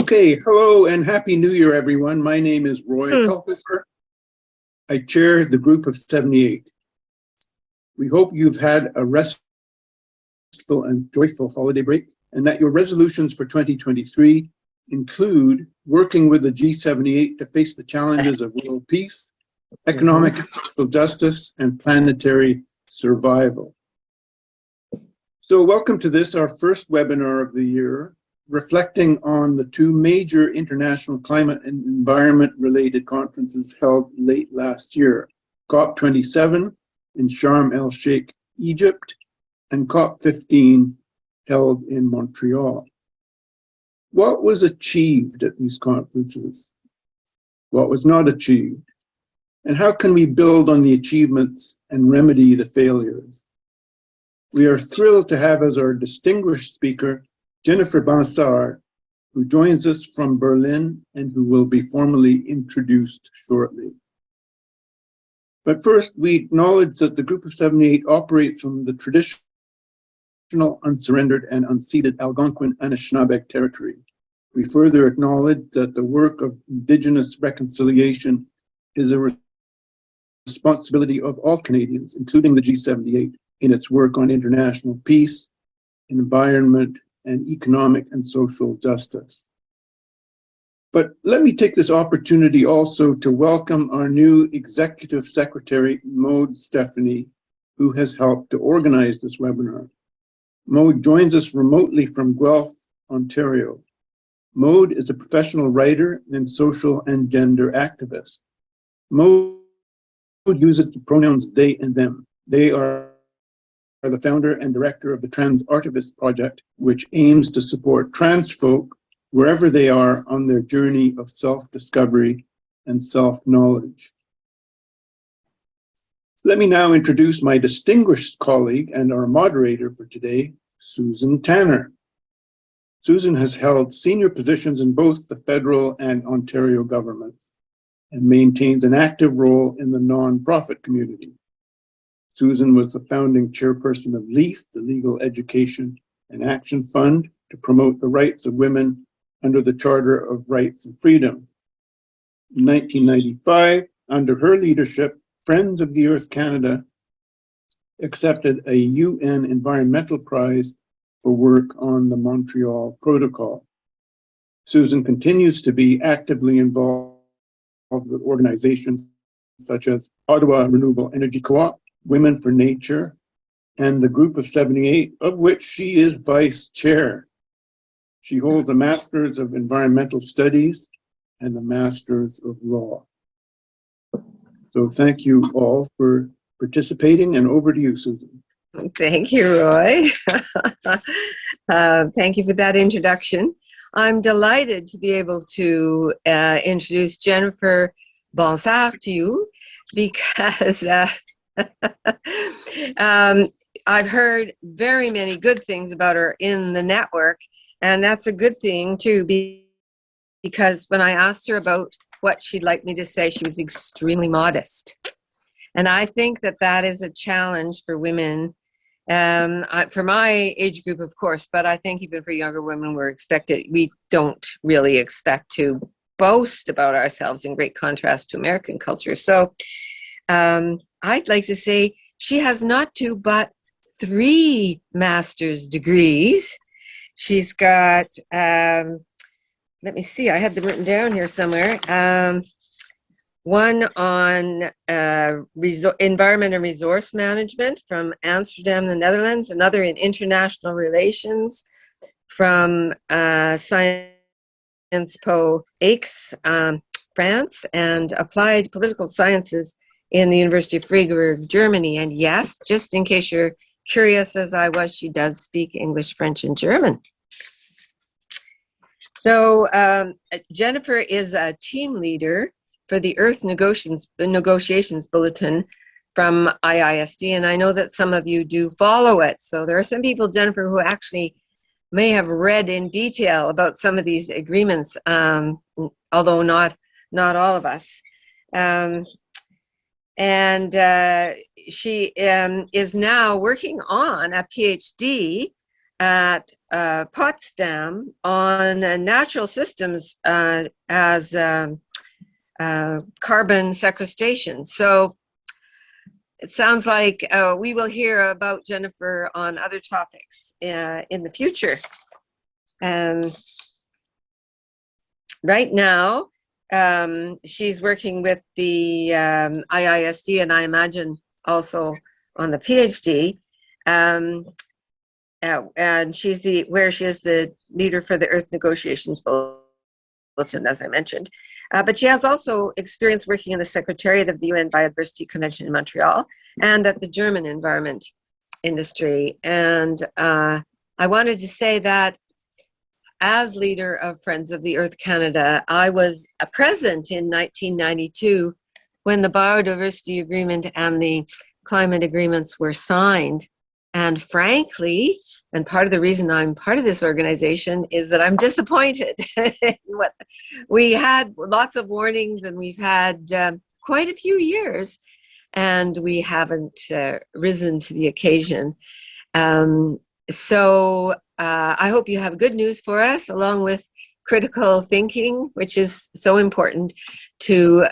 Okay, hello and Happy New Year, everyone. My name is Roy Culpeper. I chair the group of 78. We hope you've had a restful and joyful holiday break and that your resolutions for 2023 include working with the G78 to face the challenges of world peace, economic and social justice, and planetary survival. So welcome to this, our first webinar of the year, reflecting on the two major international climate and environment-related conferences held late last year, COP27 in Sharm el-Sheikh, Egypt, and COP15 held in Montreal. What was achieved at these conferences? What was not achieved? And how can we build on the achievements and remedy the failures? We are thrilled to have as our distinguished speaker Jennifer Bansard, who joins us from Berlin and who will be formally introduced shortly. But first, we acknowledge that the Group of 78 operates from the traditional, unsurrendered, and unceded Algonquin Anishinaabe territory. We further acknowledge that the work of Indigenous reconciliation is a responsibility of all Canadians, including the G78, in its work on international peace, environment, and economic and social justice. But let me take this opportunity also to welcome our new Executive Secretary, Maude Stephanie, who has helped to organize this webinar. Maude joins us remotely from Guelph, Ontario. Maude is a professional writer and social and gender activist. Maude uses the pronouns they and them. They are the founder and director of the Trans Artivist Project, which aims to support trans folk wherever they are on their journey of self-discovery and self-knowledge. Let me now introduce my distinguished colleague and our moderator for today, Susan Tanner. Susan has held senior positions in both the federal and Ontario governments and maintains an active role in the nonprofit community. Susan was the founding chairperson of LEAF, the Legal Education and Action Fund, to promote the rights of women under the Charter of Rights and Freedoms. In 1995, under her leadership, Friends of the Earth Canada accepted a UN Environmental Prize for work on the Montreal Protocol. Susan continues to be actively involved with organizations such as Ottawa Renewable Energy Co-op, Women for Nature, and the Group of 78, of which she is vice chair. She holds a Master's of Environmental Studies and a Master's of Law. So thank you all for participating, and over to you, Susan. Thank you, Roy. Thank you for that introduction. I'm delighted to be able to introduce Jennifer Bansard to you because I've heard very many good things about her in the network, and that's a good thing too, because when I asked her about what she'd like me to say, she was extremely modest. And I think that that is a challenge for women, for my age group, of course, but I think even for younger women, we don't really expect to boast about ourselves, in great contrast to American culture. So I'd like to say she has not two, but 3 master's degrees. She's got, let me see, I had them written down here somewhere. One on environment and resource management from Amsterdam, the Netherlands, another in international relations from Sciences Po Aix, France, and applied political sciences in the University of Freiburg, Germany. And yes, just in case you're curious as I was, she does speak English, French, and German. So Jennifer is a team leader for the Earth Negotiations Bulletin from IISD, and I know that some of you do follow it. So there are some people, Jennifer, who actually may have read in detail about some of these agreements, although not all of us. And she is now working on a PhD at Potsdam on natural systems as carbon sequestration. So it sounds like we will hear about Jennifer on other topics in the future. Right now, she's working with the IISD, and I imagine also on the PhD. And she is the leader for the Earth Negotiations Bulletin, as I mentioned. But she has also experience working in the Secretariat of the UN Biodiversity Convention in Montreal and at the German environment industry. And I wanted to say that as leader of Friends of the Earth Canada, I was present in 1992 when the Biodiversity Agreement and the climate agreements were signed. And frankly, and part of the reason I'm part of this organization is that I'm disappointed. We had lots of warnings, and we've had quite a few years, and we haven't risen to the occasion. So I hope you have good news for us, along with critical thinking, which is so important to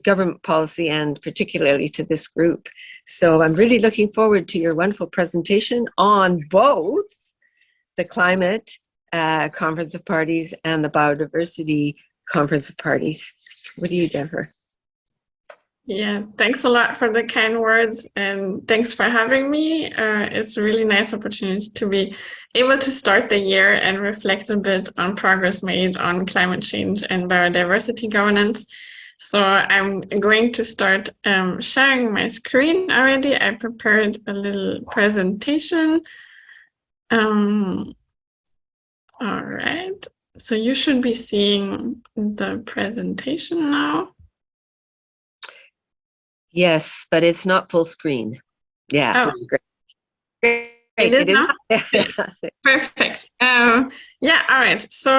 government policy and particularly to this group. So I'm really looking forward to your wonderful presentation on both the Climate Conference of Parties and the Biodiversity Conference of Parties. What do you, Jennifer? Yeah, thanks a lot for the kind words, and thanks for having me. It's a really nice opportunity to be able to start the year and reflect a bit on progress made on climate change and biodiversity governance. So I'm going to start sharing my screen already. I prepared a little presentation. All right, so you should be seeing the presentation now. Yes, but it's not full screen. Yeah. Oh. Great. It is not? Not? Perfect. Yeah, all right. So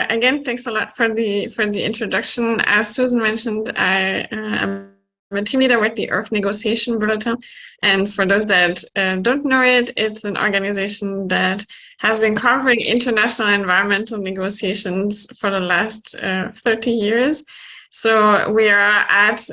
again, thanks a lot for the introduction. As Susan mentioned, I am a team leader with the Earth Negotiation Bulletin. And for those that don't know it, it's an organization that has been covering international environmental negotiations for the last 30 years. So we are at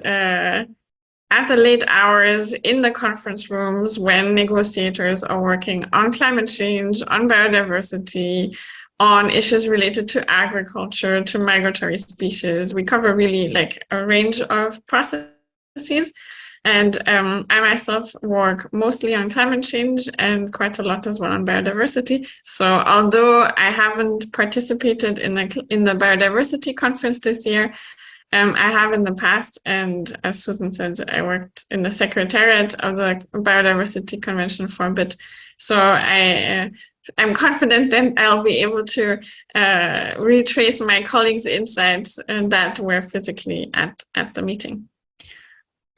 the late hours in the conference rooms when negotiators are working on climate change, on biodiversity, on issues related to agriculture, to migratory species. We cover really like a range of processes. And I myself work mostly on climate change and quite a lot as well on biodiversity. So although I haven't participated in the biodiversity conference this year, I have in the past, and as Susan said, I worked in the Secretariat of the Biodiversity Convention for a bit. So I'm confident that I'll be able to retrace my colleagues' insights that were physically at the meeting.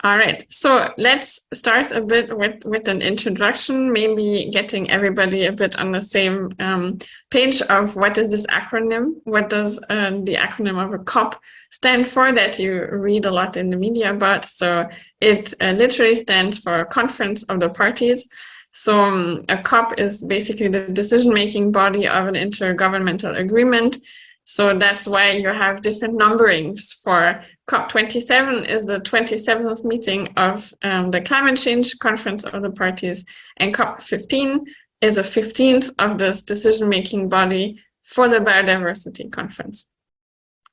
All right, so let's start a bit with an introduction, maybe getting everybody a bit on the same page of what is this acronym? What does the acronym of a COP stand for that you read a lot in the media about? So it literally stands for Conference of the Parties. So a COP is basically the decision-making body of an intergovernmental agreement. So that's why you have different numberings. For COP27 is the 27th meeting of the Climate Change Conference of the Parties, and COP15 is the 15th of this decision-making body for the Biodiversity Conference.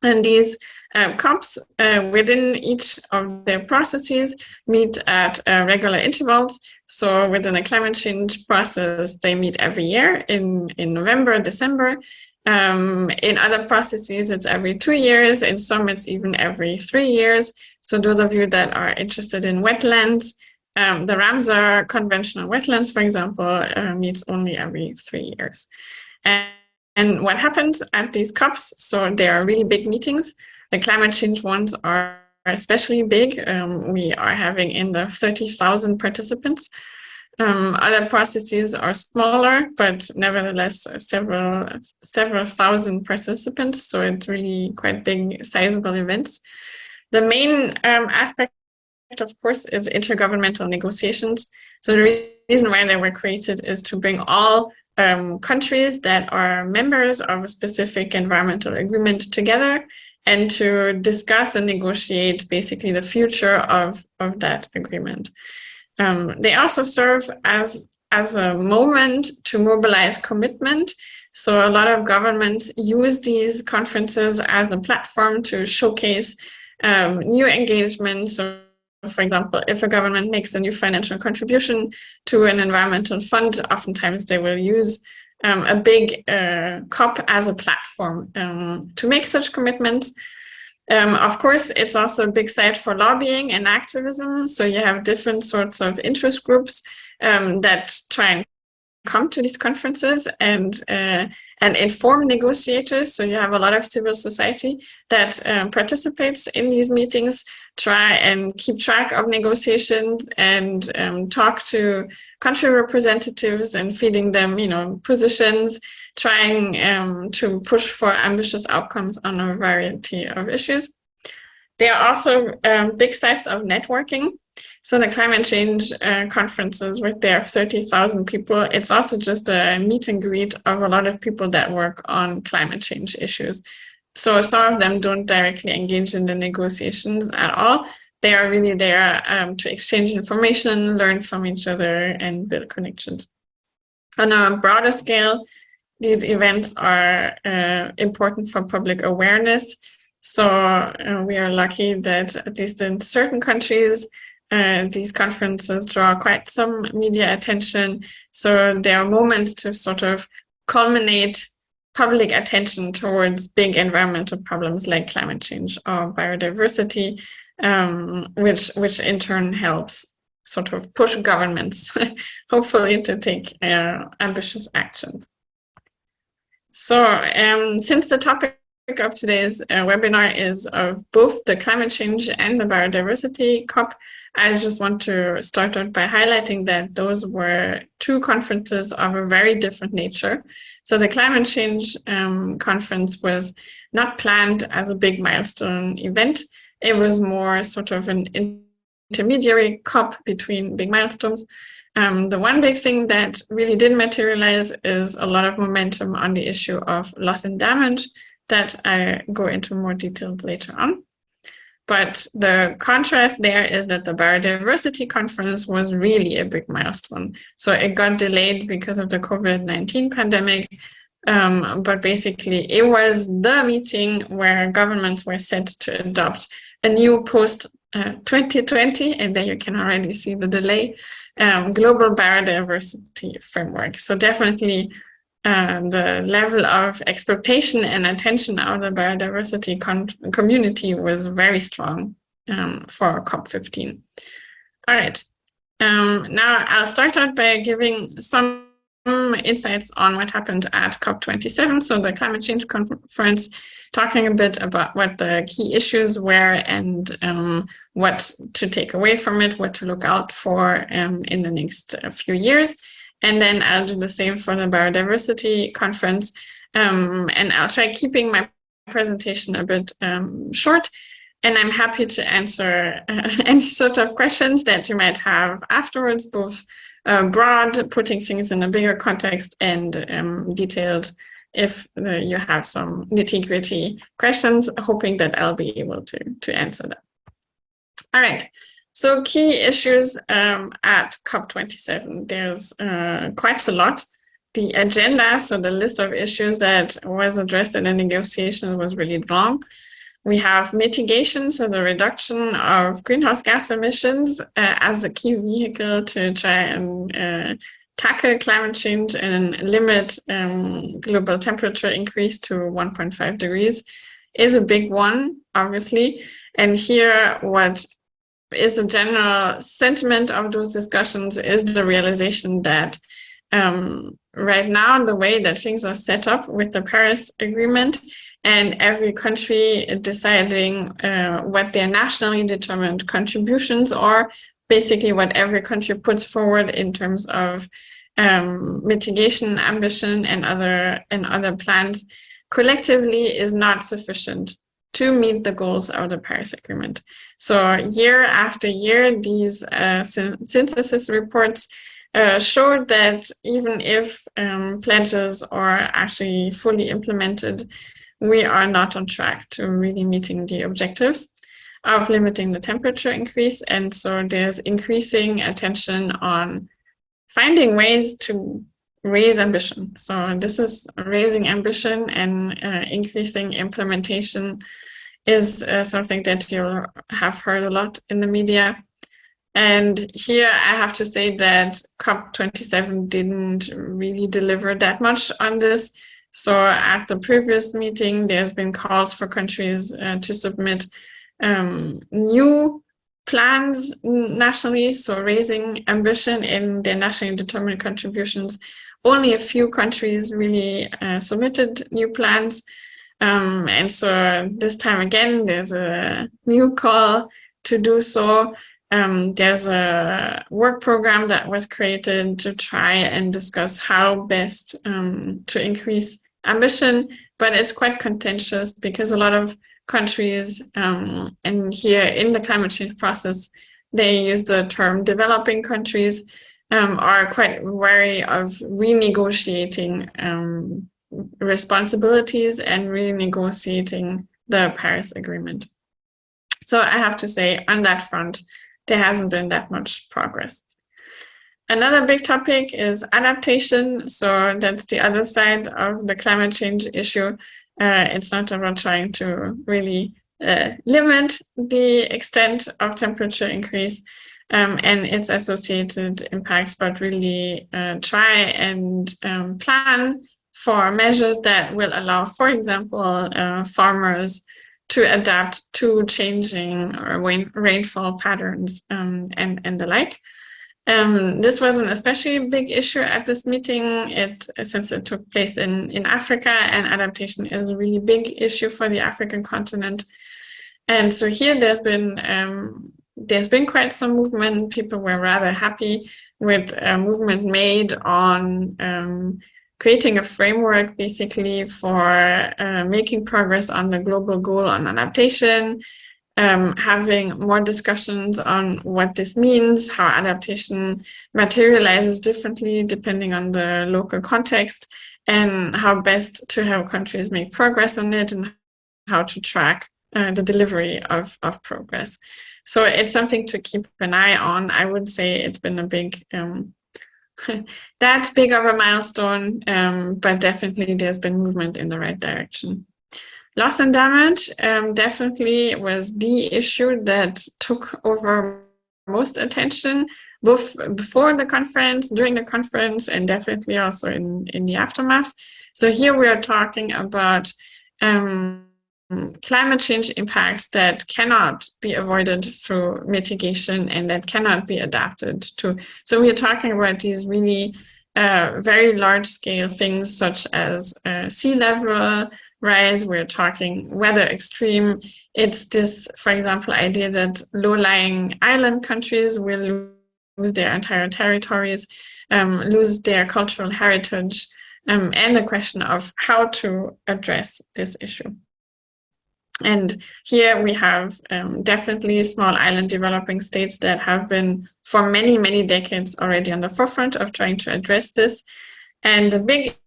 And these COPs within each of their processes meet at regular intervals. So within the climate change process, they meet every year in November, December. In other processes, it's every 2 years. In some, it's even every 3 years. So those of you that are interested in wetlands, the Ramsar Convention on Wetlands, for example, meets only every 3 years. And what happens at these COPs, so they are really big meetings. The climate change ones are especially big. We are having in the 30,000 participants. Other processes are smaller, but nevertheless several thousand participants. So it's really quite big, sizable events. The main aspect, of course, is intergovernmental negotiations. So the reason why they were created is to bring all countries that are members of a specific environmental agreement together and to discuss and negotiate basically the future of that agreement. They also serve as a moment to mobilize commitment. So a lot of governments use these conferences as a platform to showcase new engagements. So, for example, if a government makes a new financial contribution to an environmental fund, oftentimes they will use a big COP as a platform to make such commitments. Of course, it's also a big site for lobbying and activism. So you have different sorts of interest groups that try and come to these conferences and inform negotiators. So you have a lot of civil society that participates in these meetings, try and keep track of negotiations and talk to country representatives and feeding them, positions, trying to push for ambitious outcomes on a variety of issues. There are also big sites of networking. So the climate change conferences with their 30,000 people, it's also just a meet and greet of a lot of people that work on climate change issues. So some of them don't directly engage in the negotiations at all. They are really there to exchange information, learn from each other, and build connections. On a broader scale, these events are important for public awareness. So we are lucky that at least in certain countries, these conferences draw quite some media attention. So there are moments to sort of culminate public attention towards big environmental problems like climate change or biodiversity, which in turn helps sort of push governments, hopefully, to take ambitious action. So since the topic of today's webinar is of both the climate change and the biodiversity COP, I just want to start out by highlighting that those were two conferences of a very different nature. So the climate change conference was not planned as a big milestone event. It was more sort of an intermediary COP between big milestones. The one big thing that really did materialize is a lot of momentum on the issue of loss and damage that I go into more details later on. But the contrast there is that the biodiversity conference was really a big milestone. So it got delayed because of the COVID-19 pandemic. But basically, it was the meeting where governments were set to adopt a new post-2020, and there you can already see the delay, global biodiversity framework. So definitely the level of expectation and attention of the biodiversity community was very strong for COP15. All right. Now I'll start out by giving some insights on what happened at COP27, so the climate change conference, talking a bit about what the key issues were and what to take away from it, what to look out for in the next few years. And then I'll do the same for the biodiversity conference. And I'll try keeping my presentation a bit short. And I'm happy to answer any sort of questions that you might have afterwards, both broad, putting things in a bigger context, and detailed if you have some nitty-gritty questions, hoping that I'll be able to answer them. All right. So key issues at COP27, there's quite a lot. The agenda, so the list of issues that was addressed in the negotiations was really long. We have mitigation, so the reduction of greenhouse gas emissions as a key vehicle to try and tackle climate change and limit global temperature increase to 1.5 degrees is a big one, obviously. And here, what is the general sentiment of those discussions is the realization that right now, the way that things are set up with the Paris Agreement and every country deciding what their nationally determined contributions are, basically what every country puts forward in terms of mitigation, ambition, and other plans, collectively is not sufficient to meet the goals of the Paris Agreement. So year after year, these synthesis reports showed that even if pledges are actually fully implemented, we are not on track to really meeting the objectives of limiting the temperature increase. And so there's increasing attention on finding ways to raise ambition. So this is raising ambition, and increasing implementation is something that you'll have heard a lot in the media. And here I have to say that COP27 didn't really deliver that much on this. So at the previous meeting, there's been calls for countries to submit new plans nationally, so raising ambition in their nationally determined contributions. Only a few countries really submitted new plans. And so this time again, there's a new call to do so. There's a work program that was created to try and discuss how best to increase ambition, but it's quite contentious because a lot of countries, and here in the climate change process, they use the term developing countries, are quite wary of renegotiating responsibilities and renegotiating the Paris Agreement. So I have to say, on that front, there hasn't been that much progress. Another big topic is adaptation. So that's the other side of the climate change issue. It's not about trying to really limit the extent of temperature increase and its associated impacts, but really try and plan for measures that will allow, for example, farmers to adapt to changing rainfall patterns and the like. This was an especially big issue at this meeting, since it took place in Africa, and adaptation is a really big issue for the African continent. And so here there's been quite some movement. People were rather happy with a movement made on creating a framework basically for making progress on the global goal on adaptation, having more discussions on what this means, how adaptation materializes differently depending on the local context, and how best to have countries make progress on it, and how to track the delivery of progress. So it's something to keep an eye on. I would say it's been a big, that's big of a milestone, but definitely there's been movement in the right direction. Loss and damage definitely was the issue that took over most attention, both before the conference, during the conference, and definitely also in the aftermath. So here we are talking about climate change impacts that cannot be avoided through mitigation and that cannot be adapted to. So we are talking about these really very large scale things such as sea level rise. We're talking weather extreme. It's this, for example, idea that low-lying island countries will lose their entire territories, lose their cultural heritage, and the question of how to address this issue. And here we have definitely small island developing states that have been for many, many decades already on the forefront of trying to address this. And the big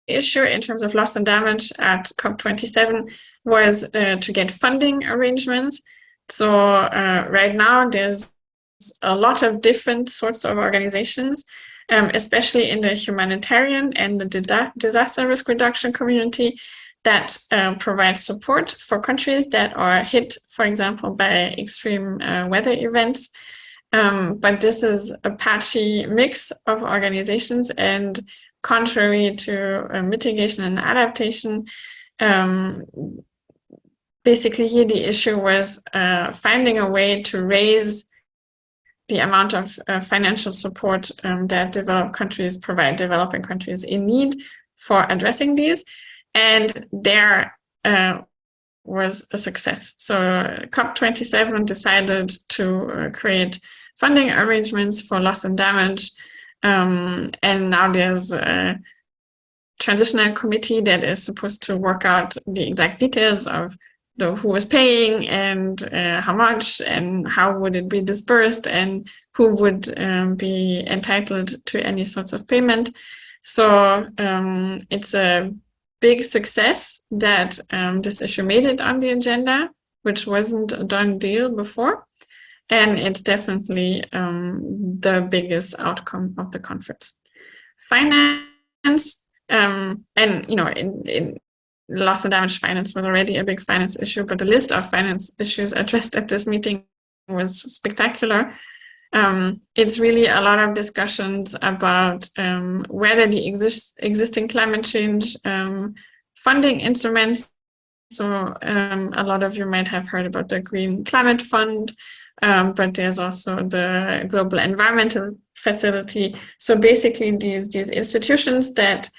issue in terms of loss and damage at COP27 was to get funding arrangements. So right now there's a lot of different sorts of organizations, especially in the humanitarian and the disaster risk reduction community, that provide support for countries that are hit, for example, by extreme weather events. But this is a patchy mix of organizations, and contrary to mitigation and adaptation, basically here the issue was finding a way to raise the amount of financial support that developed countries provide developing countries in need for addressing these. And there was a success. So COP27 decided to create funding arrangements for loss and damage. And now there's a transitional committee that is supposed to work out the exact details of who was paying and how much and how would it be dispersed and who would be entitled to any sorts of payment. So it's a big success that this issue made it on the agenda, which wasn't a done deal before. And it's definitely the biggest outcome of the conference. Finance, and in loss and damage finance was already a big finance issue, but the list of finance issues addressed at this meeting was spectacular. It's really a lot of discussions about whether the existing climate change funding instruments. So a lot of you might have heard about the Green Climate Fund, but there's also the Global Environmental Facility. So basically these institutions that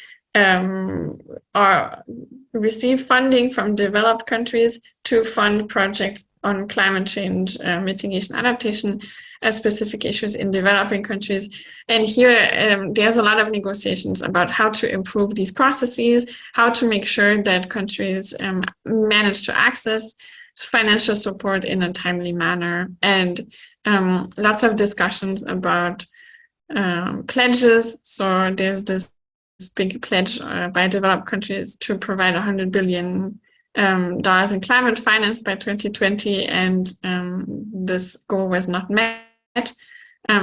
receive funding from developed countries to fund projects on climate change mitigation adaptation, specific issues in developing countries. And here there's a lot of negotiations about how to improve these processes, how to make sure that countries manage to access financial support in a timely manner, and lots of discussions about pledges. So there's this big pledge by developed countries to provide $100 billion in climate finance by 2020, and this goal was not met.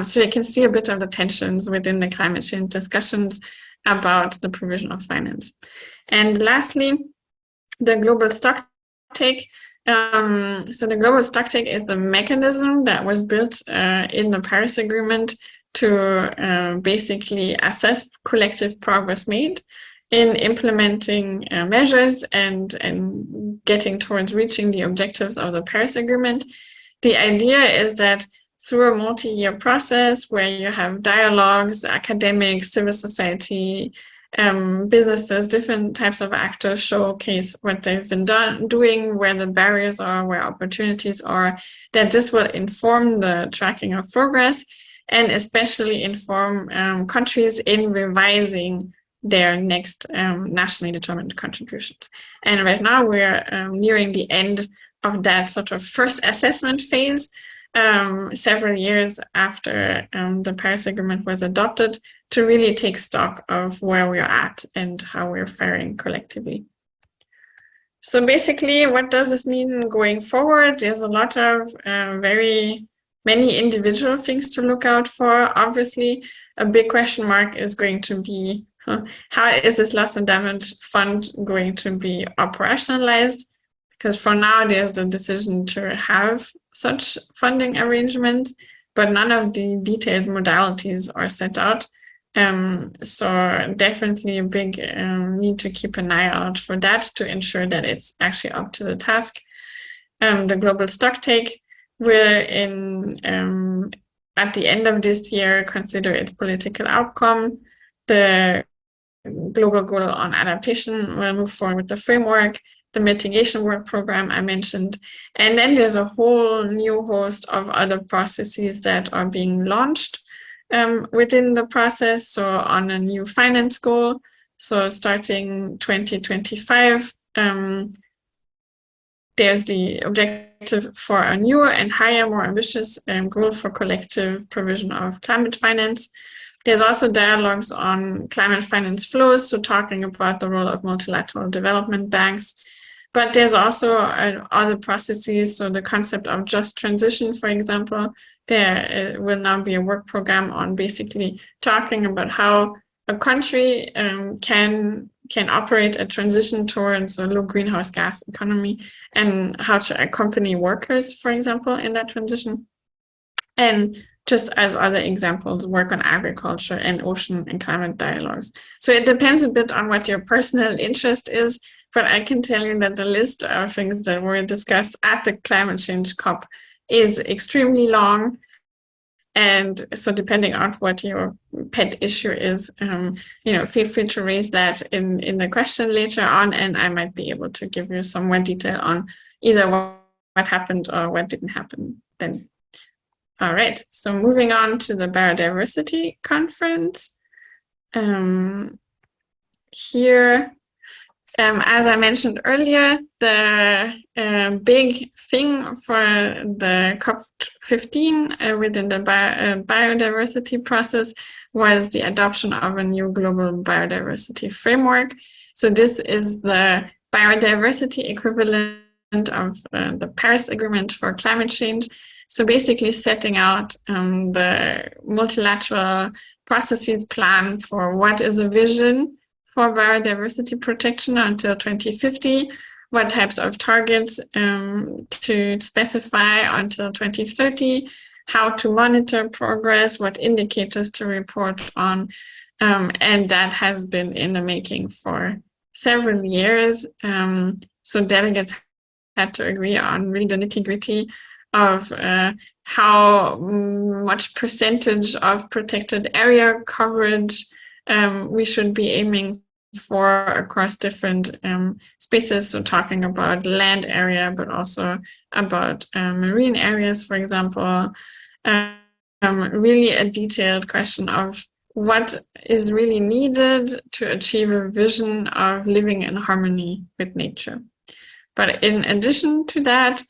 So you can see a bit of the tensions within the climate change discussions about the provision of finance. And lastly, the global stocktake. So the global stocktake is the mechanism that was built in the Paris Agreement to basically assess collective progress made in implementing measures and getting towards reaching the objectives of the Paris Agreement. The idea is that through a multi-year process where you have dialogues, academics, civil society, businesses, different types of actors showcase what they've been doing, where the barriers are, where opportunities are, that this will inform the tracking of progress and especially inform countries in revising their next nationally determined contributions. And right now we're nearing the end of that sort of first assessment phase, several years after the Paris Agreement was adopted, to really take stock of where we are at and how we're faring collectively. So basically, what does this mean going forward? There's a lot of very many individual things to look out for. Obviously, a big question mark is going to be how is this loss and damage fund going to be operationalized? Because for now, there's the decision to have such funding arrangements, but none of the detailed modalities are set out. So definitely a big need to keep an eye out for that to ensure that it's actually up to the task. The global stocktake will at the end of this year consider its political outcome. The global goal on adaptation will move forward with the framework, the mitigation work program I mentioned, and then there's a whole new host of other processes that are being launched within the process. So on a new finance goal, so starting 2025, there's the objective for a newer and higher, more ambitious goal for collective provision of climate finance. There's also dialogues on climate finance flows, so talking about the role of multilateral development banks. But there's also other processes, so the concept of just transition, for example. There will now be a work program on basically talking about how a country can operate a transition towards a low greenhouse gas economy and how to accompany workers, for example, in that transition. And just as other examples, work on agriculture and ocean and climate dialogues. So it depends a bit on what your personal interest is, but I can tell you that the list of things that were discussed at the climate change COP is extremely long. And so depending on what your pet issue is, feel free to raise that in the question later on, and I might be able to give you some more detail on either what happened or what didn't happen then. All right, so moving on to the Biodiversity Conference. Here, As I mentioned earlier, the big thing for the COP15 within the biodiversity process was the adoption of a new global biodiversity framework. So this is the biodiversity equivalent of the Paris Agreement for climate change. So basically setting out the multilateral processes plan for what is a vision for biodiversity protection until 2050, what types of targets to specify until 2030, how to monitor progress, what indicators to report on, and that has been in the making for several years. So delegates had to agree on really the nitty-gritty of how much percentage of protected area coverage we should be aiming for across different spaces. So talking about land area, but also about marine areas, for example. Really a detailed question of what is really needed to achieve a vision of living in harmony with nature. But in addition to that,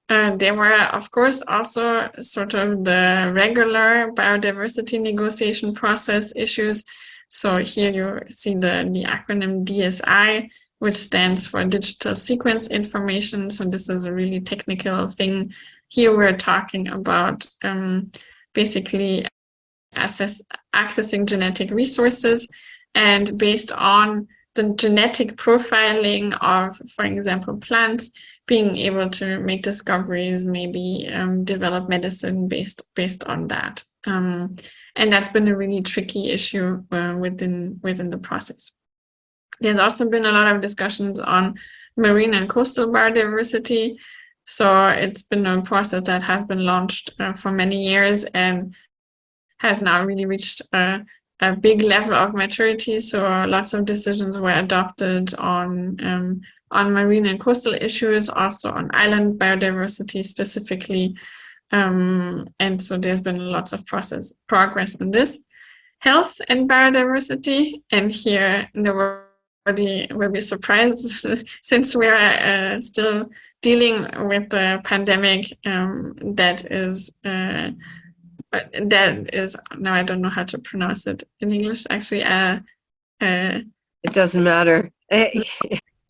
there were, of course, also sort of the regular biodiversity negotiation process issues. So here you see the acronym DSI, which stands for Digital Sequence Information. So this is a really technical thing. Here we're talking about basically accessing genetic resources, and based on the genetic profiling of, for example, plants, being able to make discoveries, maybe develop medicine based on that. And that's been a really tricky issue within the process. There's also been a lot of discussions on marine and coastal biodiversity. So it's been a process that has been launched for many years and has now really reached a big level of maturity. So lots of decisions were adopted on marine and coastal issues, also on island biodiversity specifically. And so there's been lots of progress on this. Health and biodiversity, and here nobody will be surprised since we're still dealing with the pandemic. That is now I don't know how to pronounce it in English. Actually, It doesn't matter. a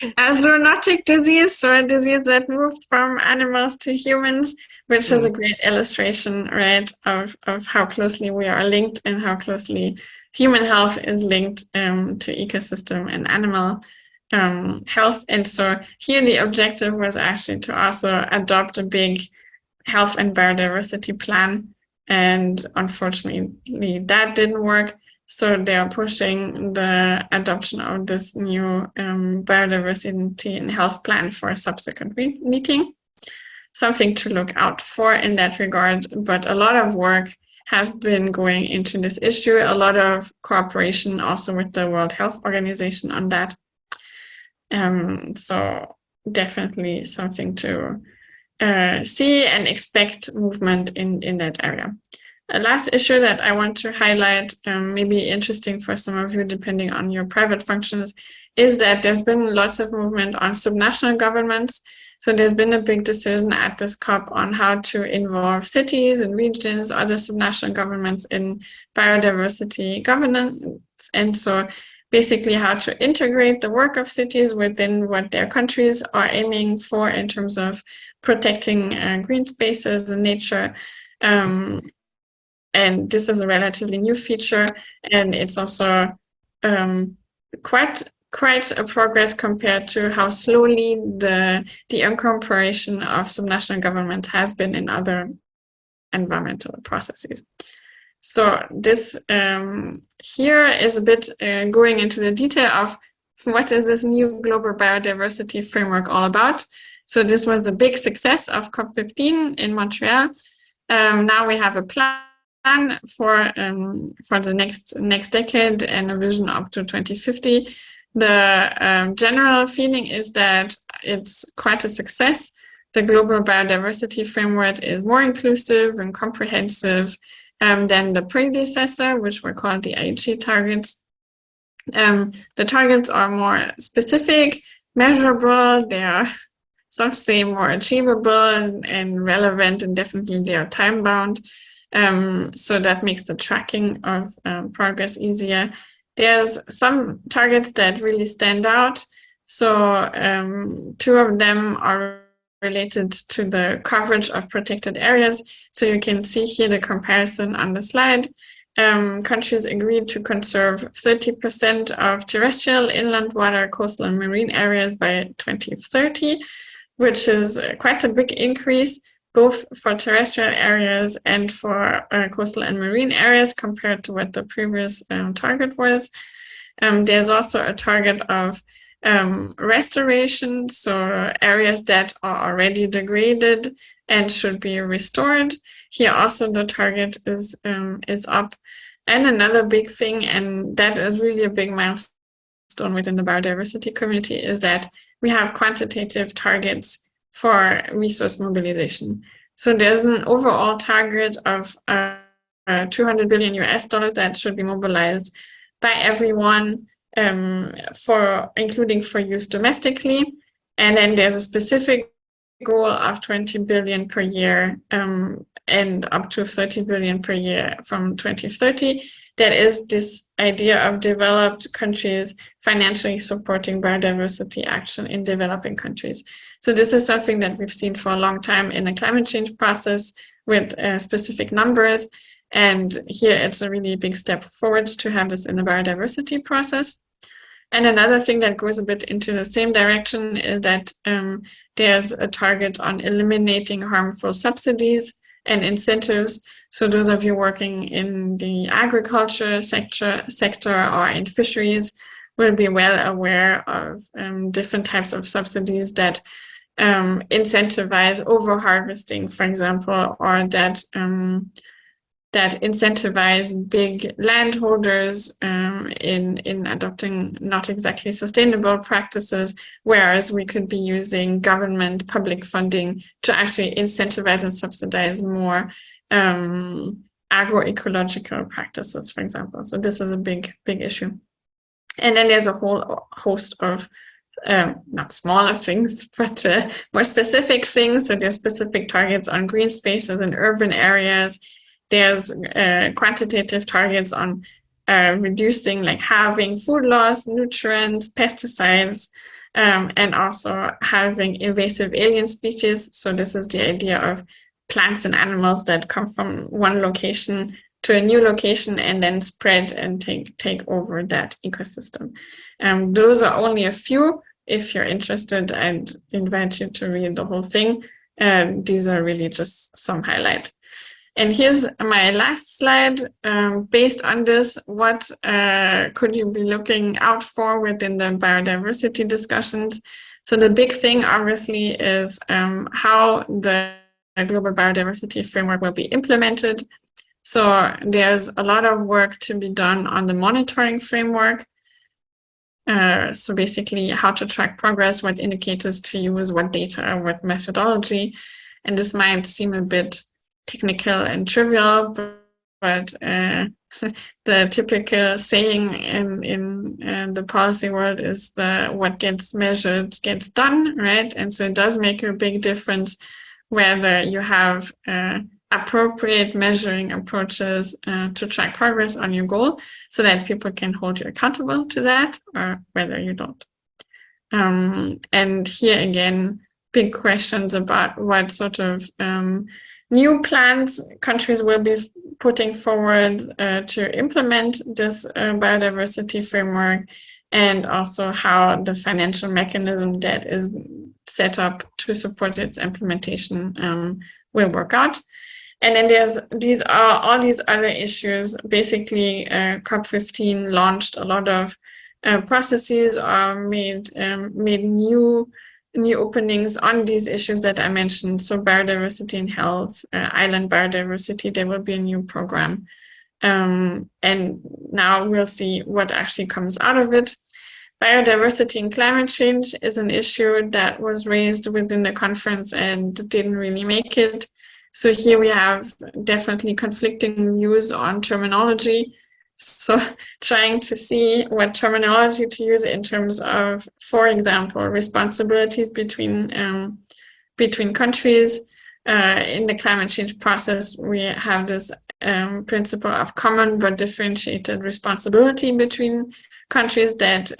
zoonotic disease, so a disease that moved from animals to humans, which is a great illustration, right, of how closely we are linked and how closely human health is linked to ecosystem and animal health. And so here the objective was actually to also adopt a big health and biodiversity plan. And unfortunately, that didn't work. So they are pushing the adoption of this new biodiversity and health plan for a subsequent meeting. Something to look out for in that regard. But a lot of work has been going into this issue, a lot of cooperation also with the World Health Organization on that. So definitely something to see and expect movement in that area. A last issue that I want to highlight, maybe interesting for some of you depending on your private functions, is that there's been lots of movement on subnational governments. So there's been a big decision at this COP on how to involve cities and regions, other subnational governments in biodiversity governance. And so basically how to integrate the work of cities within what their countries are aiming for in terms of protecting green spaces and nature. And this is a relatively new feature, and it's also quite a progress compared to how slowly the incorporation of subnational government has been in other environmental processes. So this here is a bit going into the detail of what is this new global biodiversity framework all about. So this was a big success of COP15 in Montreal. Now we have a plan for the next decade and a vision up to 2050. The general feeling is that it's quite a success. The global biodiversity framework is more inclusive and comprehensive than the predecessor, which were called the Aichi targets. The targets are more specific, measurable, they are, some say, more achievable and relevant, and definitely they are time bound. So that makes the tracking of progress easier. There's some targets that really stand out. So two of them are related to the coverage of protected areas. So you can see here the comparison on the slide. Countries agreed to conserve 30% of terrestrial, inland water, coastal and marine areas by 2030, which is quite a big increase, both for terrestrial areas and for coastal and marine areas compared to what the previous target was. There's also a target of restoration, so areas that are already degraded and should be restored. Here also the target is up. And another big thing, and that is really a big milestone within the biodiversity community, is that we have quantitative targets for resource mobilization. So there's an overall target of 200 billion US dollars that should be mobilized by everyone, for including for use domestically. And then there's a specific goal of 20 billion per year, and up to 30 billion per year from 2030. That is this idea of developed countries financially supporting biodiversity action in developing countries. So this is something that we've seen for a long time in the climate change process with specific numbers. And here it's a really big step forward to have this in the biodiversity process. And another thing that goes a bit into the same direction is that there's a target on eliminating harmful subsidies and incentives. So those of you working in the agriculture sector or in fisheries will be well aware of different types of subsidies that incentivize over-harvesting, for example, or that incentivize big landholders in adopting not exactly sustainable practices, whereas we could be using government public funding to actually incentivize and subsidize more agroecological practices, for example. So this is a big issue. And then there's a whole host of not smaller things, but more specific things. So there's specific targets on green spaces in urban areas. There's quantitative targets on reducing, like halving food loss, nutrients, pesticides, and also halving invasive alien species. So this is the idea of plants and animals that come from one location to a new location and then spread and take over that ecosystem. Those are only a few. If you're interested, I'd invite you to read the whole thing. These are really just some highlight. And here's my last slide. Based on this, what could you be looking out for within the biodiversity discussions? So the big thing, obviously, is how the global biodiversity framework will be implemented. So there's a lot of work to be done on the monitoring framework. So basically how to track progress, what indicators to use, what data, what methodology. And this might seem a bit technical and trivial, but the typical saying in the policy world is what gets measured gets done, right? And so it does make a big difference whether you have appropriate measuring approaches to track progress on your goal so that people can hold you accountable to that, or whether you don't. And here again, big questions about what sort of new plans countries will be putting forward to implement this biodiversity framework, and also how the financial mechanism that is set up to support its implementation will work out. And then there's all these other issues. Basically, COP15 launched a lot of processes, or made new openings on these issues that I mentioned. So biodiversity and health, island biodiversity, there will be a new program. And now we'll see what actually comes out of it. Biodiversity and climate change is an issue that was raised within the conference and didn't really make it. So here we have definitely conflicting views on terminology. So trying to see what terminology to use in terms of, for example, responsibilities between countries. In the climate change process, we have this principle of common but differentiated responsibility between countries that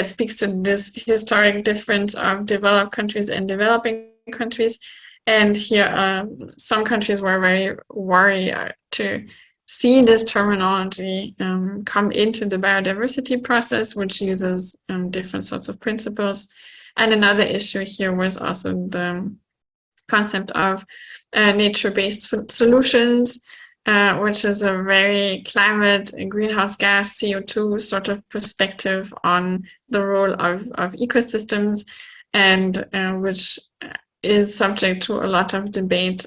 speaks to this historic difference of developed countries and developing countries. And here, some countries were very worried to see this terminology come into the biodiversity process, which uses different sorts of principles. And another issue here was also the concept of nature-based solutions, which is a very climate, greenhouse gas, CO2 sort of perspective on the role of ecosystems, and which is subject to a lot of debate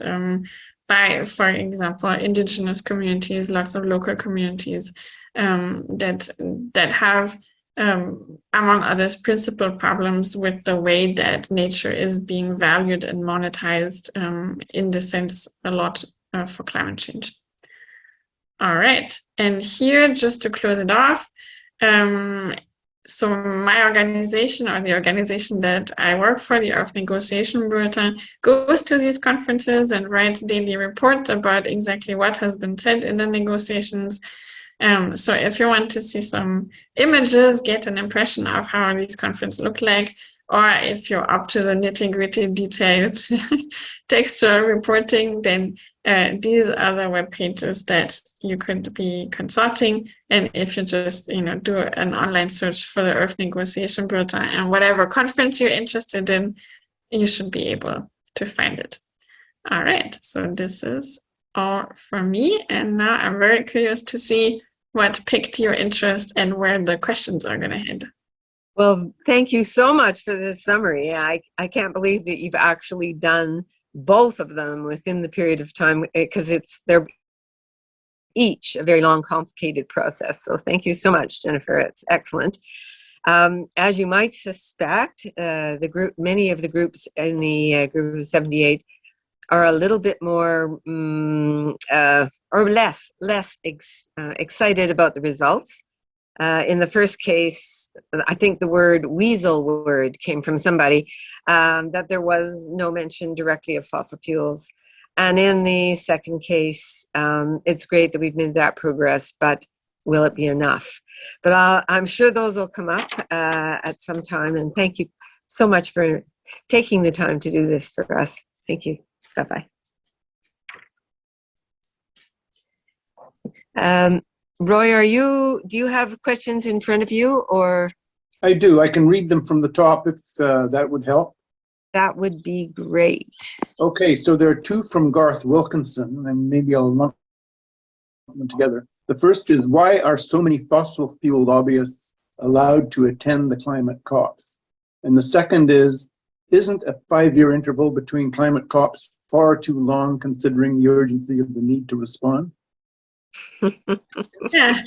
by, for example, indigenous communities, lots of local communities that have, among others, principal problems with the way that nature is being valued and monetized, in the sense a lot for climate change. All right, and here, just to close it off, so my organization, or the organization that I work for, the Earth Negotiation Bulletin, goes to these conferences and writes daily reports about exactly what has been said in the negotiations. So if you want to see some images, get an impression of how these conferences look like, or if you're up to the nitty-gritty detailed textual reporting, then these are the web pages that you could be consulting. And if you just do an online search for the Earth Negotiation Bulletin and whatever conference you're interested in, you should be able to find it. All right, so this is all from me, and now I'm very curious to see what piqued your interest and where the questions are going to head. Well, thank you so much for this summary. I can't believe that you've actually done both of them within the period of time, because they're each a very long, complicated process. So thank you so much, Jennifer. It's excellent. As you might suspect, many of the groups in the group of 78 are a little bit more or less excited about the results. In the first case, I think the word weasel came from somebody, that there was no mention directly of fossil fuels. And in the second case, it's great that we've made that progress, but will it be enough? But I'm sure those will come up at some time. And thank you so much for taking the time to do this for us. Thank you. Bye-bye. Roy, do you have questions in front of you, or? I do. I can read them from the top if that would help. That would be great. Okay, so there are two from Garth Wilkinson, and maybe I'll lump them together. The first is, why are so many fossil fuel lobbyists allowed to attend the climate COPs? And the second is, isn't a 5-year interval between climate COPs far too long, considering the urgency of the need to respond? Yeah,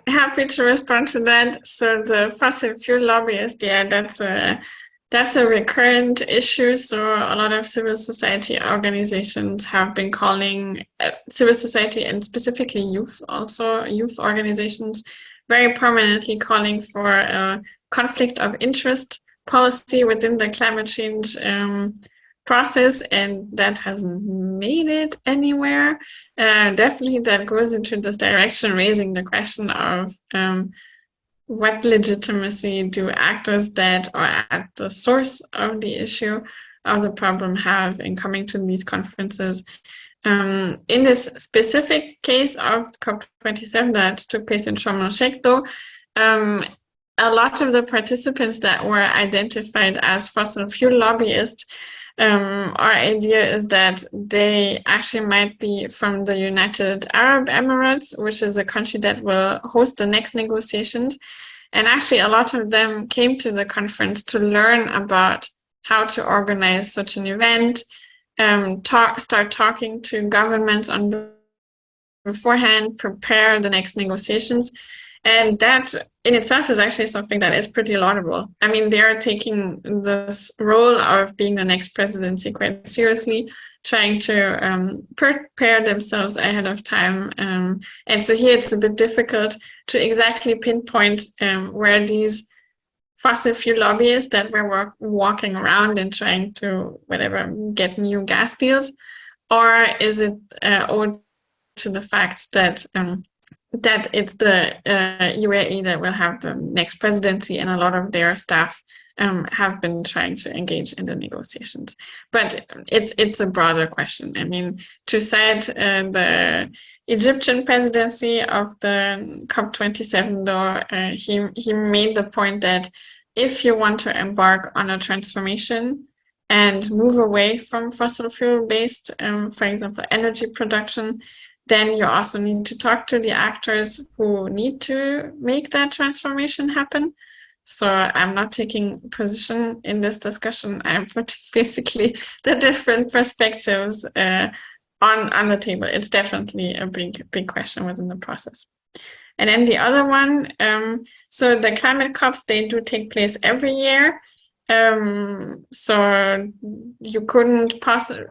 happy to respond to that. So the fossil fuel lobbyist, yeah, that's a recurrent issue. So a lot of civil society organizations have been calling, civil society and specifically youth organizations, very prominently calling for a conflict of interest policy within the climate change process, and that hasn't made it anywhere. Definitely that goes into this direction, raising the question of what legitimacy do actors that are at the source of the issue of the problem have in coming to these conferences. In this specific case of COP27 that took place in Sharm el-Sheikh, though, a lot of the participants that were identified as fossil fuel lobbyists, our idea is that they actually might be from the United Arab Emirates, which is a country that will host the next negotiations. And actually, a lot of them came to the conference to learn about how to organize such an event, start talking to governments on beforehand, prepare the next negotiations. And that in itself is actually something that is pretty laudable. I mean, they are taking this role of being the next presidency quite seriously. trying to prepare themselves ahead of time. And so here it's a bit difficult to exactly pinpoint where these fossil fuel lobbyists that were walking around and trying to get new gas deals, or is it owed to the fact that that it's the UAE that will have the next presidency, and a lot of their staff have been trying to engage in the negotiations. But it's a broader question. I mean, to cite the Egyptian presidency of the COP27, though, he made the point that if you want to embark on a transformation and move away from fossil fuel-based, for example, energy production, then you also need to talk to the actors who need to make that transformation happen. So I'm not taking position in this discussion. I'm putting basically the different perspectives on the table. It's definitely a big question within the process. And then the other one, so the climate COPs, they do take place every year. So you couldn't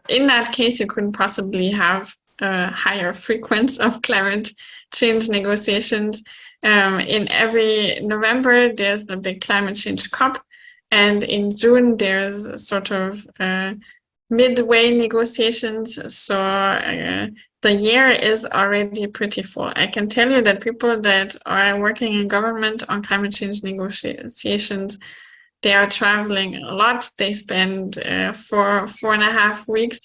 in that case, you couldn't possibly have a higher frequency of climate change negotiations. In every November, there's the big climate change COP, and in June, there's sort of midway negotiations. So the year is already pretty full. I can tell you that people that are working in government on climate change negotiations, they are traveling a lot. They spend 4.5 weeks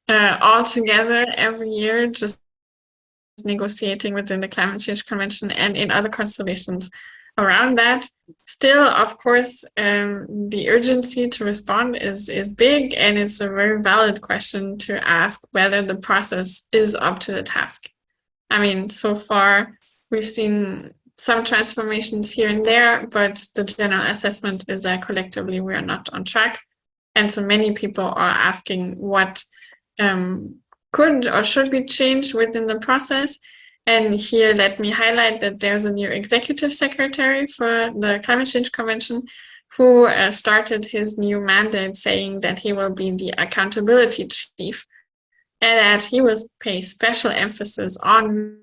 all together every year, just negotiating within the Climate Change Convention and in other constellations around that. Still, of course, the urgency to respond is big, and it's a very valid question to ask whether the process is up to the task. I mean, so far we've seen some transformations here and there, but the general assessment is that collectively we are not on track. And so many people are asking what could or should be changed within the process. And here, let me highlight that there's a new executive secretary for the Climate Change Convention who started his new mandate saying that he will be the accountability chief and that he will pay special emphasis on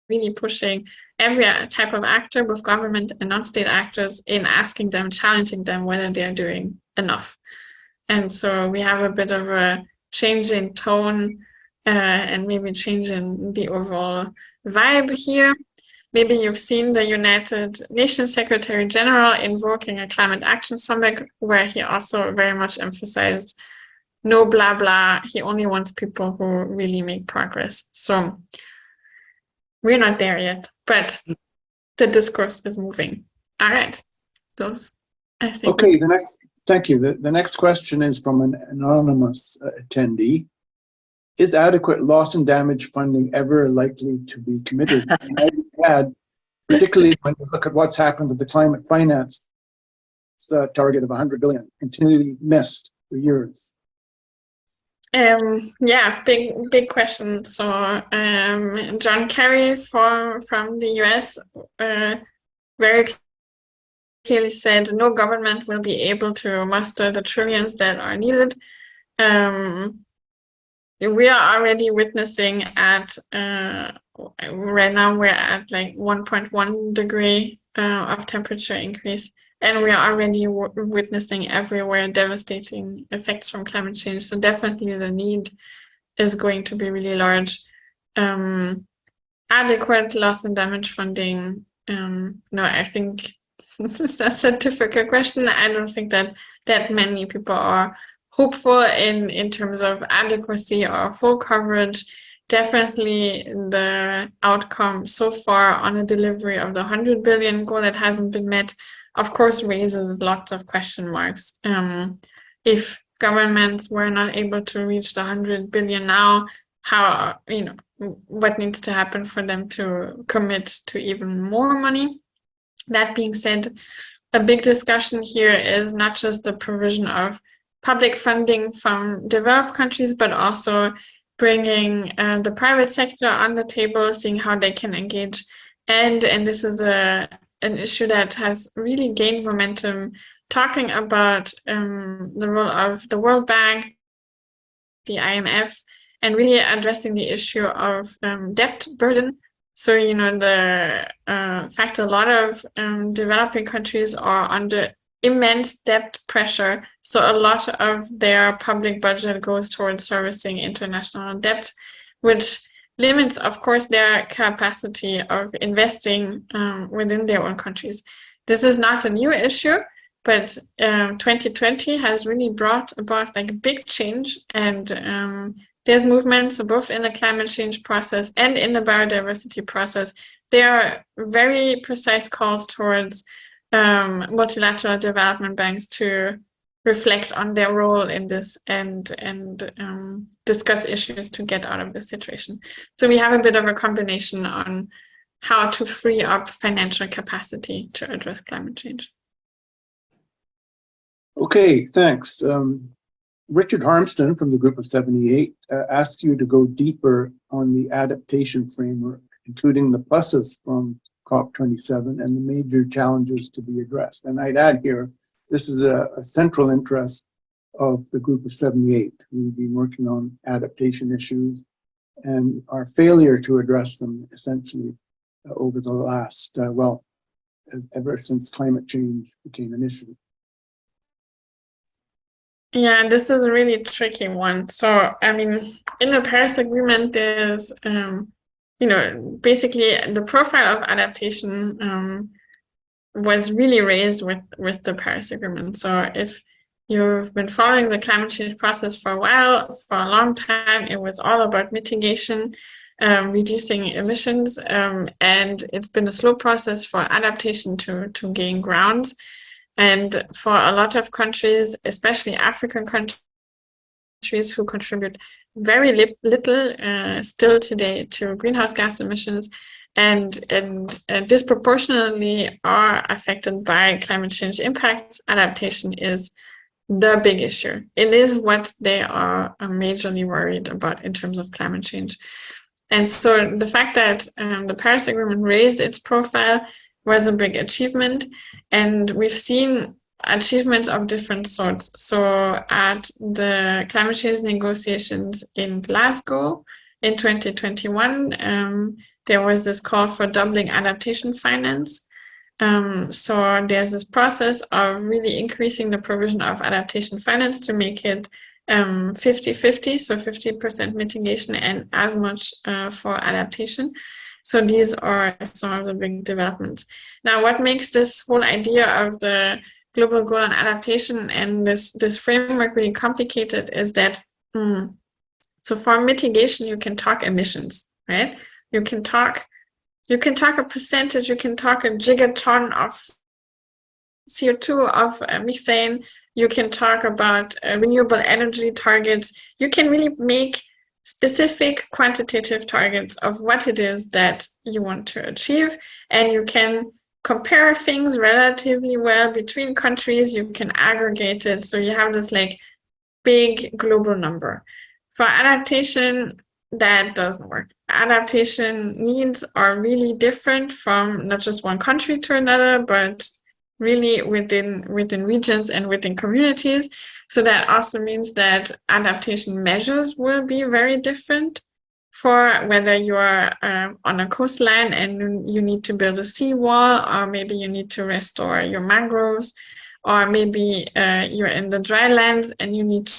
really pushing every type of actor, both government and non-state actors, in asking them, challenging them whether they're doing enough. And so we have a bit of a change in tone and maybe change in the overall vibe here. Maybe you've seen the United Nations Secretary General invoking a climate action summit where he also very much emphasized no blah blah. He only wants people who really make progress. So we're not there yet, but the discourse is moving. All right. Those, I think. Okay, thank you. The next question is from an anonymous attendee. Is adequate loss and damage funding ever likely to be committed? And I would add, particularly when you look at what's happened with the climate finance target of 100 billion, continually missed for years. Yeah, big question. So John Kerry from the US very clearly said no government will be able to muster the trillions that are needed. We are already witnessing at right now we're at like 1.1 degree of temperature increase, and we are already witnessing everywhere devastating effects from climate change. So definitely the need is going to be really large. Adequate loss and damage funding. No, I think that's a difficult question. I don't think that many people are hopeful in terms of adequacy or full coverage. Definitely the outcome so far on the delivery of the 100 billion goal that hasn't been met, of course, raises lots of question marks. If governments were not able to reach the 100 billion now, how, what needs to happen for them to commit to even more money? That being said, a big discussion here is not just the provision of public funding from developed countries, but also bringing the private sector on the table, seeing how they can engage. And this is an issue that has really gained momentum, talking about the role of the World Bank, the IMF, and really addressing the issue of debt burden. So, the fact a lot of developing countries are under immense debt pressure. So a lot of their public budget goes towards servicing international debt, which limits, of course, their capacity of investing within their own countries. This is not a new issue, but 2020 has really brought about like a big change, and there's movements both in the climate change process and in the biodiversity process. There are very precise calls towards multilateral development banks to reflect on their role in this and discuss issues to get out of this situation. So we have a bit of a combination on how to free up financial capacity to address climate change. Okay, thanks. Richard Harmston from the Group of 78 asked you to go deeper on the adaptation framework, including the pluses from COP27 and the major challenges to be addressed. And I'd add here, this is a central interest of the Group of 78. We've been working on adaptation issues and our failure to address them essentially over the last, ever since climate change became an issue. Yeah, this is a really tricky one. So, I mean, in the Paris Agreement, there's, basically the profile of adaptation was really raised with the Paris Agreement. So if you've been following the climate change process for a while, for a long time, it was all about mitigation, reducing emissions, and it's been a slow process for adaptation to gain grounds. And for a lot of countries, especially African countries who contribute very little still today to greenhouse gas emissions and disproportionately are affected by climate change impacts, adaptation is the big issue. It is what they are majorly worried about in terms of climate change. And so the fact that the Paris Agreement raised its profile was a big achievement, and we've seen achievements of different sorts. So at the climate change negotiations in Glasgow in 2021, there was this call for doubling adaptation finance. So there's this process of really increasing the provision of adaptation finance to make it 50-50, so 50% mitigation and as much for adaptation. So these are some of the big developments. Now, what makes this whole idea of the global goal on adaptation and this framework really complicated is that, so for mitigation, you can talk emissions, right? You can talk a percentage, you can talk a gigaton of CO2, of methane, you can talk about renewable energy targets. You can really make specific quantitative targets of what it is that you want to achieve, and you can compare things relatively well between countries. You can aggregate it, so you have this like big global number. For adaptation, that doesn't work. Adaptation needs are really different from not just one country to another, but really within regions and within communities. So that also means that adaptation measures will be very different for whether you are on a coastline and you need to build a seawall, or maybe you need to restore your mangroves, or maybe you're in the dry lands and you need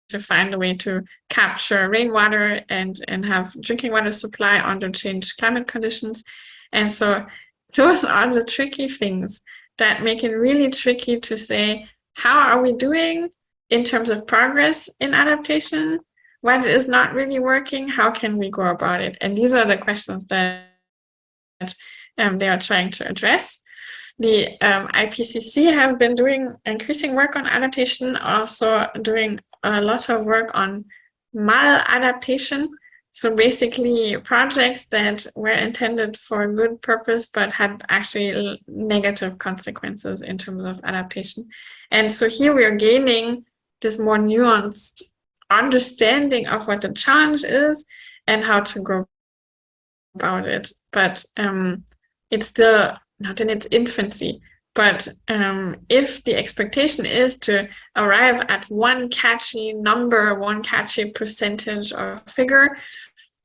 to find a way to capture rainwater and have drinking water supply under changed climate conditions. And so those are the tricky things that make it really tricky to say, how are we doing in terms of progress in adaptation? What is not really working? How can we go about it? And these are the questions that they are trying to address. The IPCC has been doing increasing work on adaptation, also doing a lot of work on maladaptation. So basically projects that were intended for a good purpose, but had actually negative consequences in terms of adaptation. And so here we are gaining this more nuanced understanding of what the challenge is and how to go about it. But it's still not in its infancy. But if the expectation is to arrive at one catchy number, one catchy percentage or figure,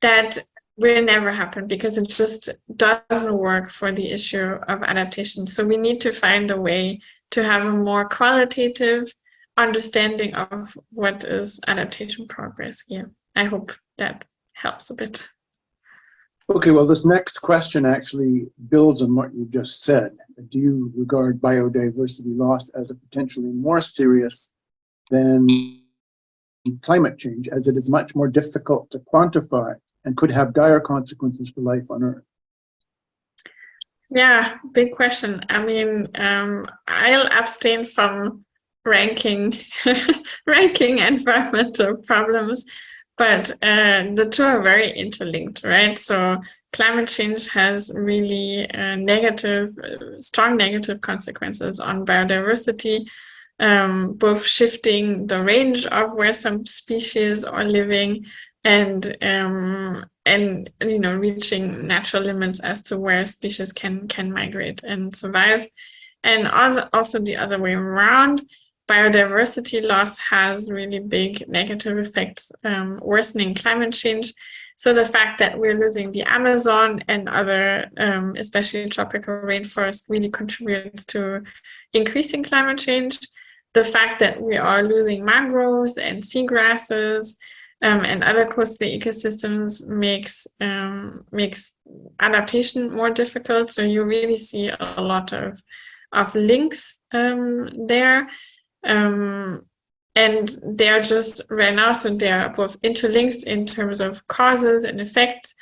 that will never happen because it just doesn't work for the issue of adaptation. So we need to find a way to have a more qualitative understanding of what is adaptation progress here. I hope that helps a bit. Okay, well, this next question actually builds on what you just said. Do you regard biodiversity loss as a potentially more serious than climate change, as it is much more difficult to quantify and could have dire consequences for life on Earth? Yeah, big question. I mean, I'll abstain from ranking environmental problems, but the two are very interlinked, right? So climate change has really strong negative consequences on biodiversity, both shifting the range of where some species are living and reaching natural limits as to where species can migrate and survive. And also the other way around, biodiversity loss has really big negative effects, worsening climate change. So the fact that we're losing the Amazon and other, especially tropical rainforests, really contributes to increasing climate change. The fact that we are losing mangroves and seagrasses and other coastal ecosystems makes adaptation more difficult. So you really see a lot of links there. And they're just right now, so they're both interlinked in terms of causes and effects.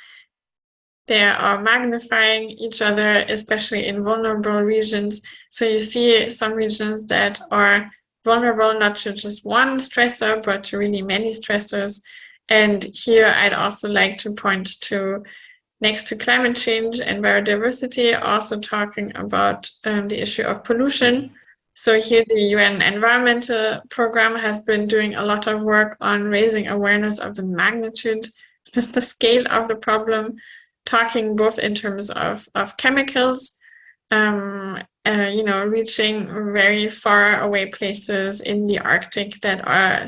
They are magnifying each other, especially in vulnerable regions. So you see some regions that are vulnerable not to just one stressor, but to really many stressors. And here I'd also like to point to, next to climate change and biodiversity, also talking about the issue of pollution. So here the UN Environmental Programme has been doing a lot of work on raising awareness of the magnitude, the scale of the problem, talking both in terms of chemicals, reaching very far away places in the Arctic that are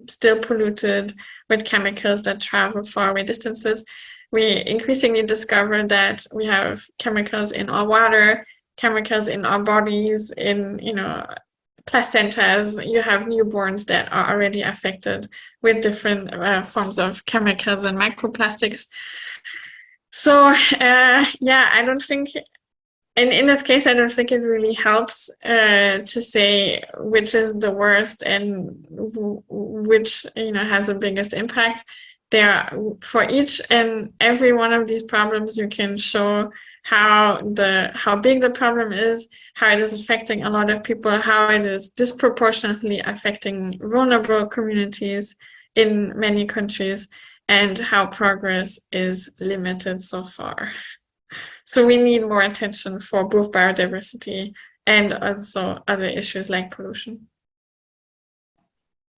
still polluted with chemicals that travel far away distances. We increasingly discover that we have chemicals in our water, chemicals in our bodies, in placentas. You have newborns that are already affected with different forms of chemicals and microplastics. So I don't think, in this case, I don't think it really helps to say which is the worst and which has the biggest impact. For each and every one of these problems, you can show how big the problem is, how it is affecting a lot of people, how it is disproportionately affecting vulnerable communities in many countries, and how progress is limited so far. So we need more attention for both biodiversity and also other issues like pollution.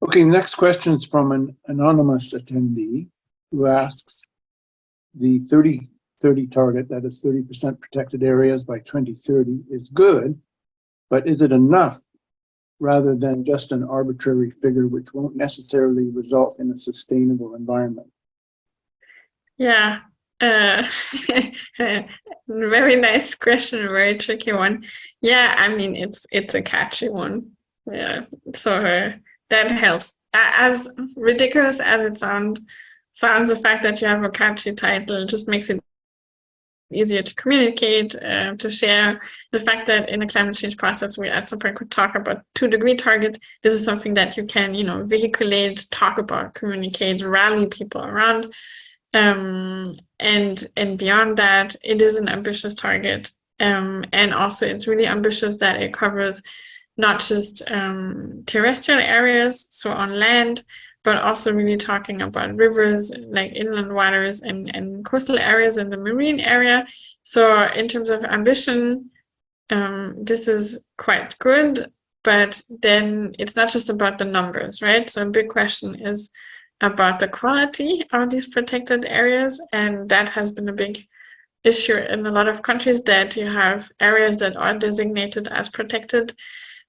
Okay, next question is from an anonymous attendee who asks, the 30 target, that is 30% protected areas by 2030, is good, but is it enough rather than just an arbitrary figure which won't necessarily result in a sustainable environment? Yeah, very nice question, very tricky one. Yeah, I mean, it's a catchy one. Yeah, so that helps. As ridiculous as it sounds, the fact that you have a catchy title just makes it easier to communicate, to share. The fact that in the climate change process, we at some point could talk about 2-degree target. This is something that you can, vehiculate, talk about, communicate, rally people around. And beyond that, it is an ambitious target. And also it's really ambitious that it covers not just terrestrial areas, so on land, but also really talking about rivers, like inland waters and coastal areas and the marine area. So in terms of ambition, this is quite good, but then it's not just about the numbers, right? So a big question is about the quality of these protected areas, and that has been a big issue in a lot of countries that you have areas that are designated as protected,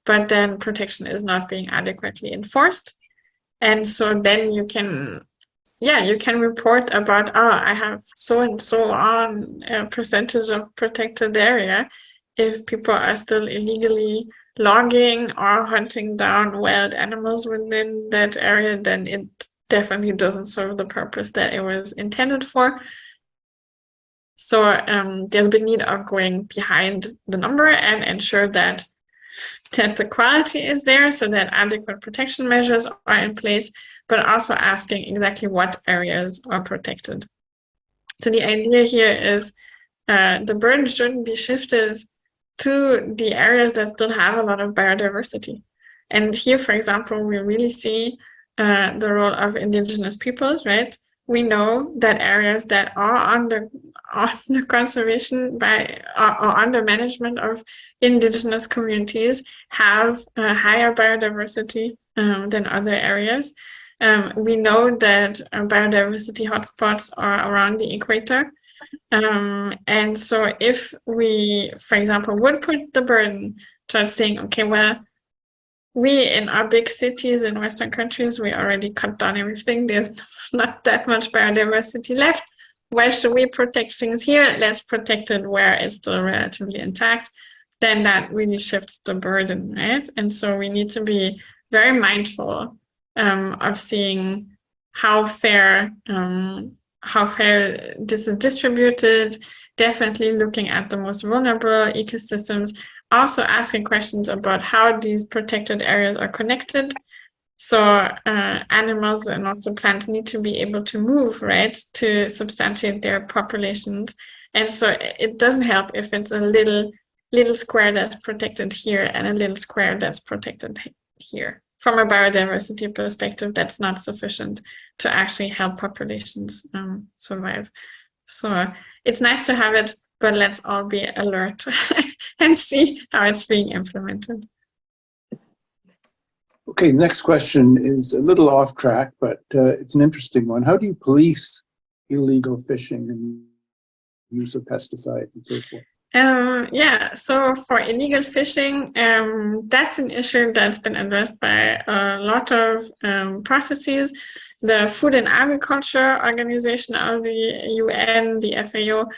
but then protection is not being adequately enforced. And so then you can report about, I have so and so on a percentage of protected area. If people are still illegally logging or hunting down wild animals within that area, then it definitely doesn't serve the purpose that it was intended for. So there's a big need of going behind the number and ensure that the quality is there, so that adequate protection measures are in place, but also asking exactly what areas are protected. So the idea here is the burden shouldn't be shifted to the areas that still have a lot of biodiversity. And here, for example, we really see the role of indigenous peoples, right? We know that areas that are under conservation or under management of indigenous communities have higher biodiversity than other areas. We know that biodiversity hotspots are around the equator. And so if we, for example, would put the burden towards saying, okay, well, we in our big cities in Western countries, we already cut down everything. There's not that much biodiversity left. Why should we protect things here? Let's protect it where it's still relatively intact. Then that really shifts the burden, right? And so we need to be very mindful of seeing how fair this is distributed, definitely looking at the most vulnerable ecosystems, also asking questions about how these protected areas are connected. So animals and also plants need to be able to move, right, to substantiate their populations. And so it doesn't help if it's a little square that's protected here and a little square that's protected here. From a biodiversity perspective, that's not sufficient to actually help populations survive. So it's nice to have it, but let's all be alert and see how it's being implemented. Okay, next question is a little off track, but it's an interesting one. How do you police illegal fishing and use of pesticides and so forth? So for illegal fishing, that's an issue that's been addressed by a lot of processes. The Food and Agriculture Organization of the UN, the FAO,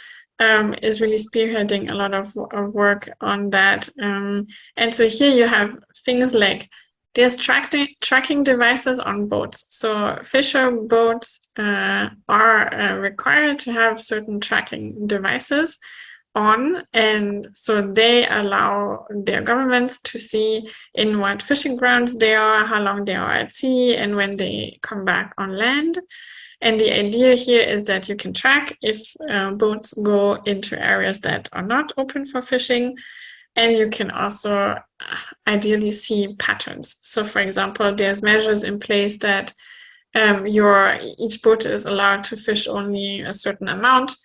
is really spearheading a lot of work on that. And so here you have things like there's tracking devices on boats. So fisher boats are required to have certain tracking devices on, and so they allow their governments to see in what fishing grounds they are, how long they are at sea, and when they come back on land. And the idea here is that you can track if boats go into areas that are not open for fishing, and you can also ideally see patterns. So for example, there's measures in place that each boat is allowed to fish only a certain amount.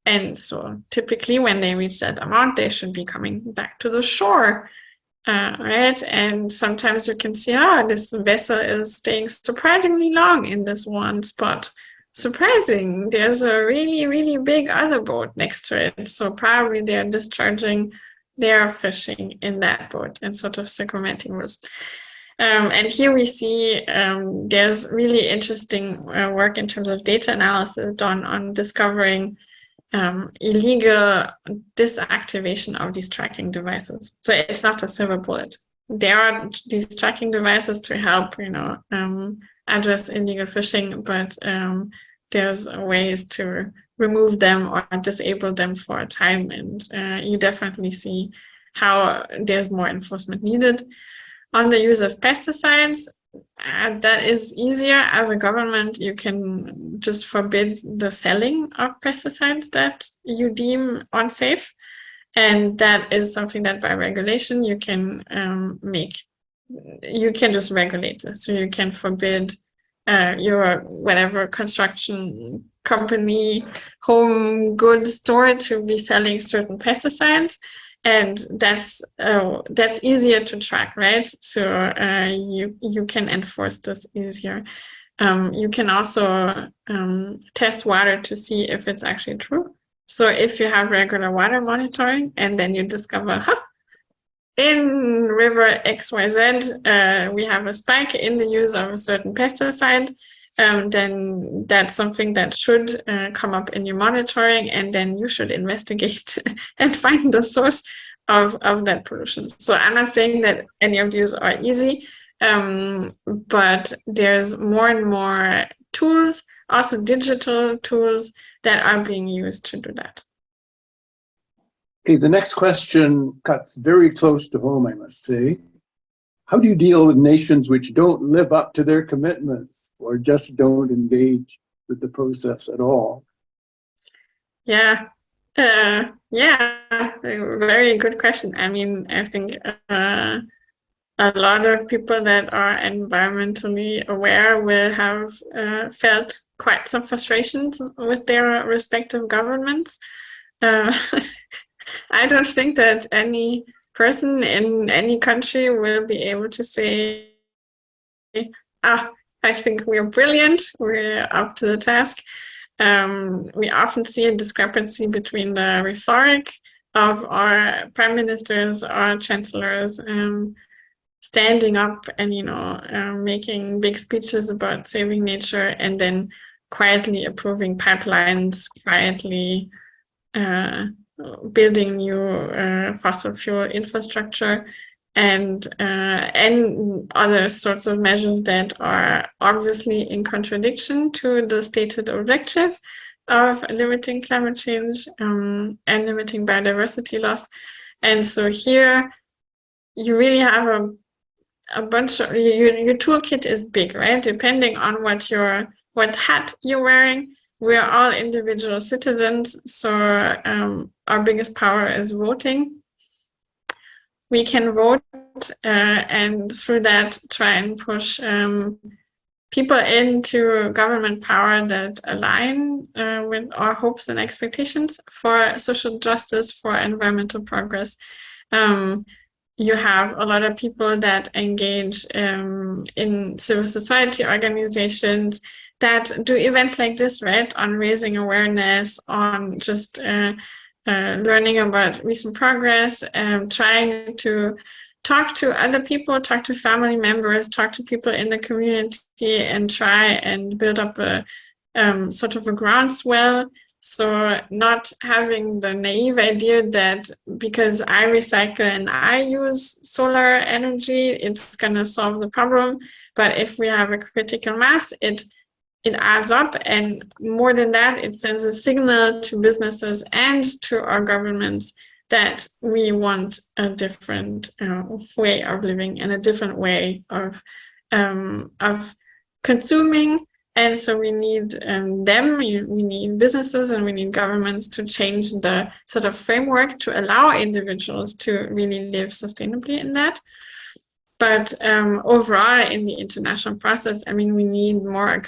And so typically when they reach that amount, they should be coming back to the shore, right? And sometimes you can see, this vessel is staying surprisingly long in this one spot. Surprising, there's a really, really big other boat next to it. So probably they're discharging their fishing in that boat and sort of circumventing rules. And here we see there's really interesting work in terms of data analysis done on discovering illegal disactivation of these tracking devices. So it's not a silver bullet. There are these tracking devices to help, address illegal fishing, but there's ways to remove them or disable them for a time. And you definitely see how there's more enforcement needed. On the use of pesticides, that is easier. As a government, you can just forbid the selling of pesticides that you deem unsafe. And that is something that by regulation you can you can just regulate this. So you can forbid your whatever construction company, home goods store to be selling certain pesticides. And that's easier to track, right? So you can enforce this easier. You can also test water to see if it's actually true. So if you have regular water monitoring and then you discover, in river XYZ, we have a spike in the use of a certain pesticide, then that's something that should come up in your monitoring, and then you should investigate and find the source of that pollution. So I'm not saying that any of these are easy, but there's more and more tools, also digital tools, that are being used to do that. Okay, the next question cuts very close to home, I must say. How do you deal with nations which don't live up to their commitments or just don't engage with the process at all? Yeah, very good question. I mean, I think a lot of people that are environmentally aware will have felt quite some frustrations with their respective governments. I don't think that any person in any country will be able to say, I think we're brilliant, we're up to the task. We often see a discrepancy between the rhetoric of our prime ministers, our chancellors, standing up and making big speeches about saving nature, and then quietly approving pipelines, quietly building new fossil fuel infrastructure, and other sorts of measures that are obviously in contradiction to the stated objective of limiting climate change and limiting biodiversity loss. And so here you really have a bunch of your toolkit is big, right? Depending on what hat you're wearing. We are all individual citizens, so our biggest power is voting. We can vote and through that try and push people into government power that align with our hopes and expectations for social justice, for environmental progress. You have a lot of people that engage in civil society organizations that do events like this, right, on raising awareness, on just learning about recent progress, trying to talk to other people, talk to family members, talk to people in the community, and try and build up a sort of a groundswell. So not having the naive idea that because I recycle and I use solar energy, it's going to solve the problem. But if we have a critical mass, it adds up, and more than that, it sends a signal to businesses and to our governments that we want a different way of living and a different way of consuming. And so we need we need businesses and we need governments to change the sort of framework to allow individuals to really live sustainably in that. But overall, in the international process, I mean, we need more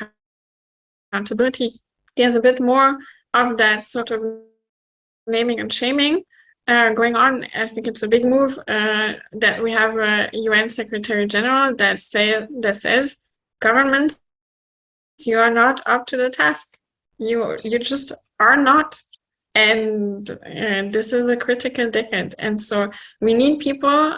accountability. There's a bit more of that sort of naming and shaming going on. I think it's a big move that we have a UN Secretary General that says governments, you are not up to the task. You just are not. And this is a critical decade. And so we need people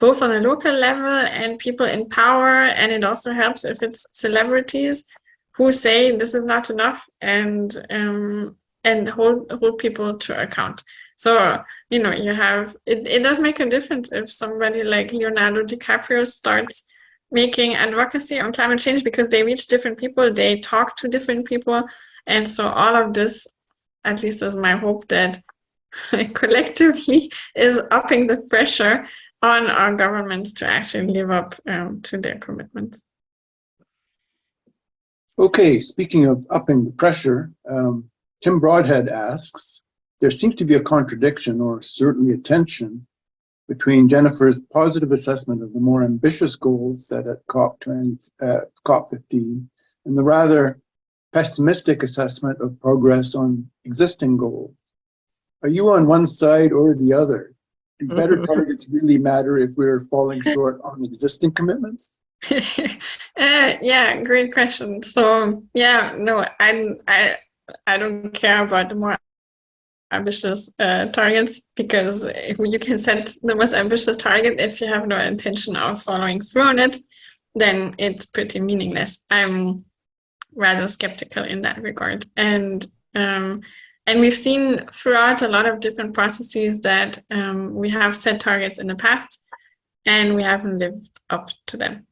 both on a local level and people in power. And it also helps if it's celebrities who say this is not enough and hold people to account. So, you have, it does make a difference if somebody like Leonardo DiCaprio starts making advocacy on climate change because they reach different people, they talk to different people. And so all of this, at least is my hope, that collectively is upping the pressure on our governments to actually live up to their commitments. Okay, speaking of upping the pressure, Tim Broadhead asks, there seems to be a contradiction or certainly a tension between Jennifer's positive assessment of the more ambitious goals set at COP15 and the rather pessimistic assessment of progress on existing goals. Are you on one side or the other? Do better targets really matter if we're falling short on existing commitments? Yeah, great question. So yeah, no, I don't care about the more ambitious targets, because if you can set the most ambitious target if you have no intention of following through on it, then it's pretty meaningless. I'm rather skeptical in that regard. And we've seen throughout a lot of different processes that we have set targets in the past and we haven't lived up to them.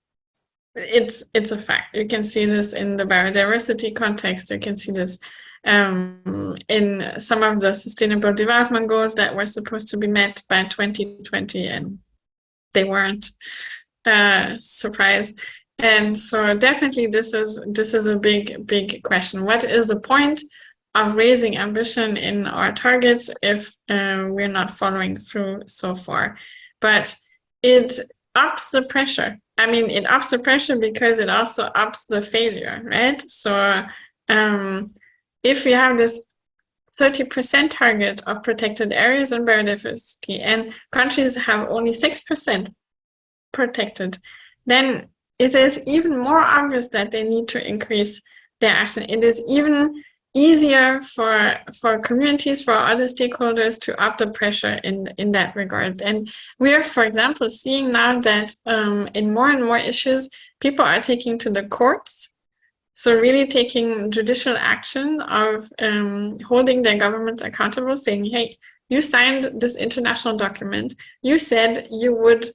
It's a fact. You can see this in the biodiversity context. You can see this in some of the sustainable development goals that were supposed to be met by 2020 and they weren't. Surprise. And so definitely this is a big question. What is the point of raising ambition in our targets if we're not following through so far? But it ups the pressure. I mean, it ups the pressure because it also ups the failure, right? So if we have this 30% target of protected areas and biodiversity and countries have only 6% protected, then it is even more obvious that they need to increase their action. It is even easier for communities, for other stakeholders to up the pressure in that regard. And we are, for example, seeing now that in more and more issues, people are taking to the courts. So really taking judicial action of holding their governments accountable, saying, hey, you signed this international document. You said you would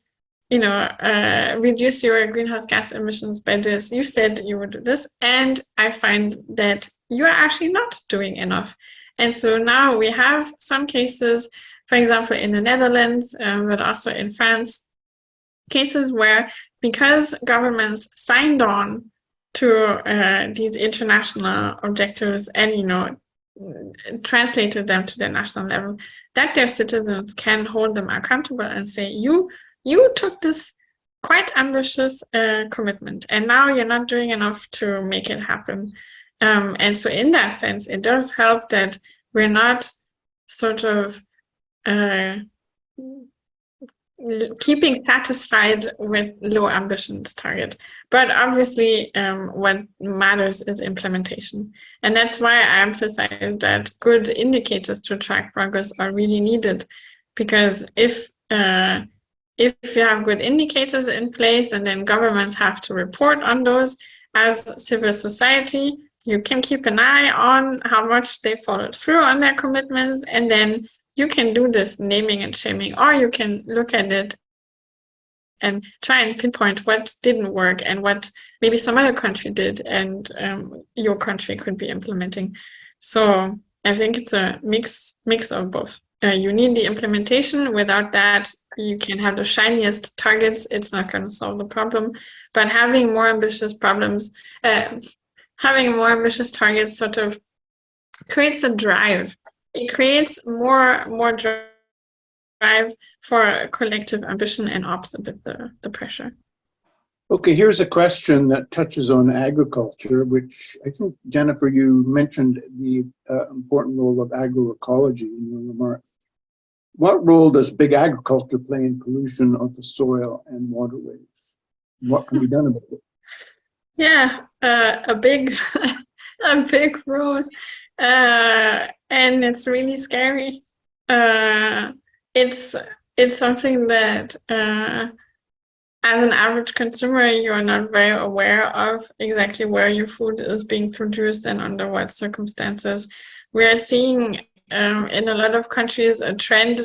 reduce your greenhouse gas emissions by this. You said you would do this. And I find that you are actually not doing enough. And so now we have some cases, for example, in the Netherlands, but also in France, cases where because governments signed on to these international objectives and, translated them to their national level, that their citizens can hold them accountable and say, you took this quite ambitious commitment, and now you're not doing enough to make it happen. And so in that sense, it does help that we're not sort of keeping satisfied with low ambitions target. But obviously, what matters is implementation. And that's why I emphasize that good indicators to track progress are really needed. Because if you have good indicators in place and then governments have to report on those, as civil society, you can keep an eye on how much they followed through on their commitments, and then you can do this naming and shaming, or you can look at it and try and pinpoint what didn't work and what maybe some other country did and your country could be implementing. So I think it's a mix of both. You need the implementation. Without that, you can have the shiniest targets. It's not going to solve the problem. But having more ambitious targets sort of creates a drive. It creates more drive for collective ambition and ups a bit the pressure. Okay, here's a question that touches on agriculture, which I think, Jennifer, you mentioned the important role of agroecology in your remarks. What role does big agriculture play in pollution of the soil and waterways? What can be done about it? Yeah, a big role, and it's really scary. It's something that as an average consumer, you're not very aware of exactly where your food is being produced and under what circumstances. We are seeing in a lot of countries a trend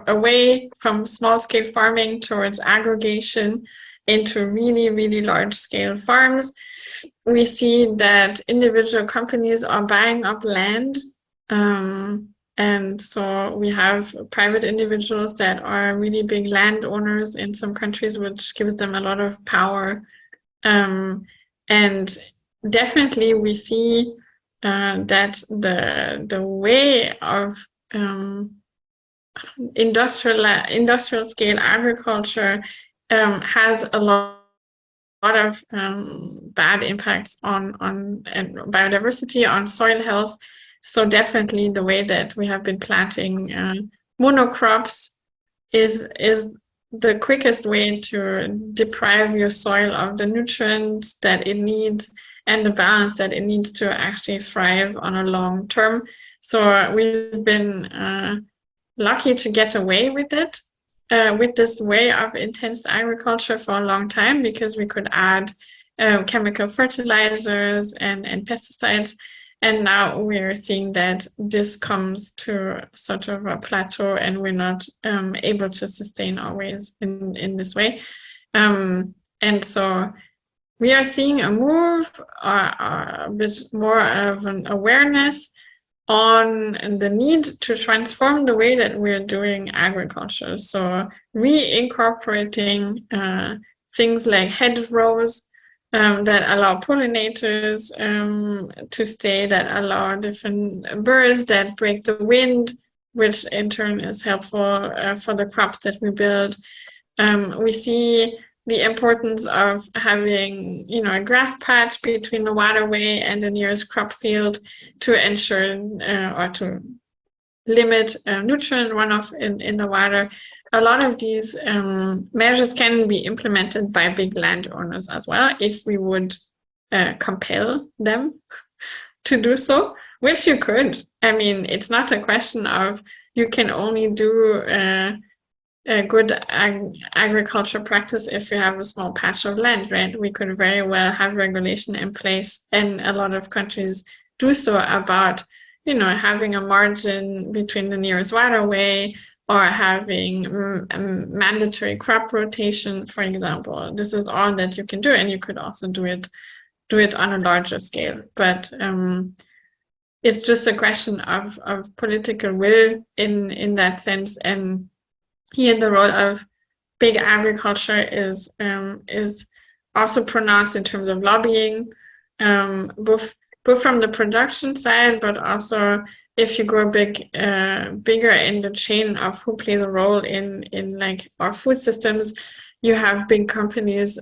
away from small-scale farming towards aggregation into really, really large-scale farms. We see that individual companies are buying up land. And so we have private individuals that are really big landowners in some countries, which gives them a lot of power. And definitely we see that the way of industrial scale agriculture has a lot of bad impacts on biodiversity, on soil health. So definitely the way that we have been planting monocrops is the quickest way to deprive your soil of the nutrients that it needs and the balance that it needs to actually thrive on a long term. So we've been lucky to get away with it, with this way of intense agriculture for a long time, because we could add chemical fertilizers and pesticides. And now we're seeing that this comes to sort of a plateau, and we're not able to sustain our ways in this way. And so we are seeing a move, a bit more of an awareness on the need to transform the way that we're doing agriculture. So reincorporating things like hedgerows that allow pollinators to stay, that allow different birds that break the wind, which in turn is helpful for the crops that we build. We see the importance of having, a grass patch between the waterway and the nearest crop field to ensure or to limit nutrient runoff in the water. A lot of these measures can be implemented by big landowners as well, if we would compel them to do so, which you could. I mean, it's not a question of you can only do a good agriculture practice if you have a small patch of land, right? We could very well have regulation in place, and a lot of countries do so, about having a margin between the nearest waterway, or having mandatory crop rotation, for example. This is all that you can do, and you could also do it on a larger scale. But it's just a question of political will in that sense. And here the role of big agriculture is also pronounced in terms of lobbying, both from the production side, but also if you go bigger in the chain of who plays a role in like our food systems. You have big companies,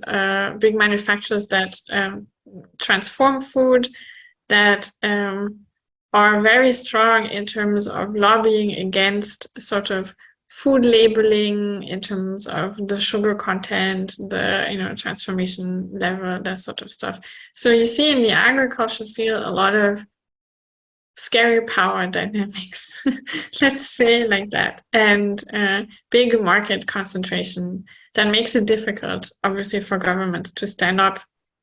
big manufacturers that transform food, that are very strong in terms of lobbying against sort of food labeling, in terms of the sugar content, the transformation level, that sort of stuff. So you see in the agriculture field a lot of scary power dynamics, let's say like that, and big market concentration that makes it difficult, obviously, for governments to stand up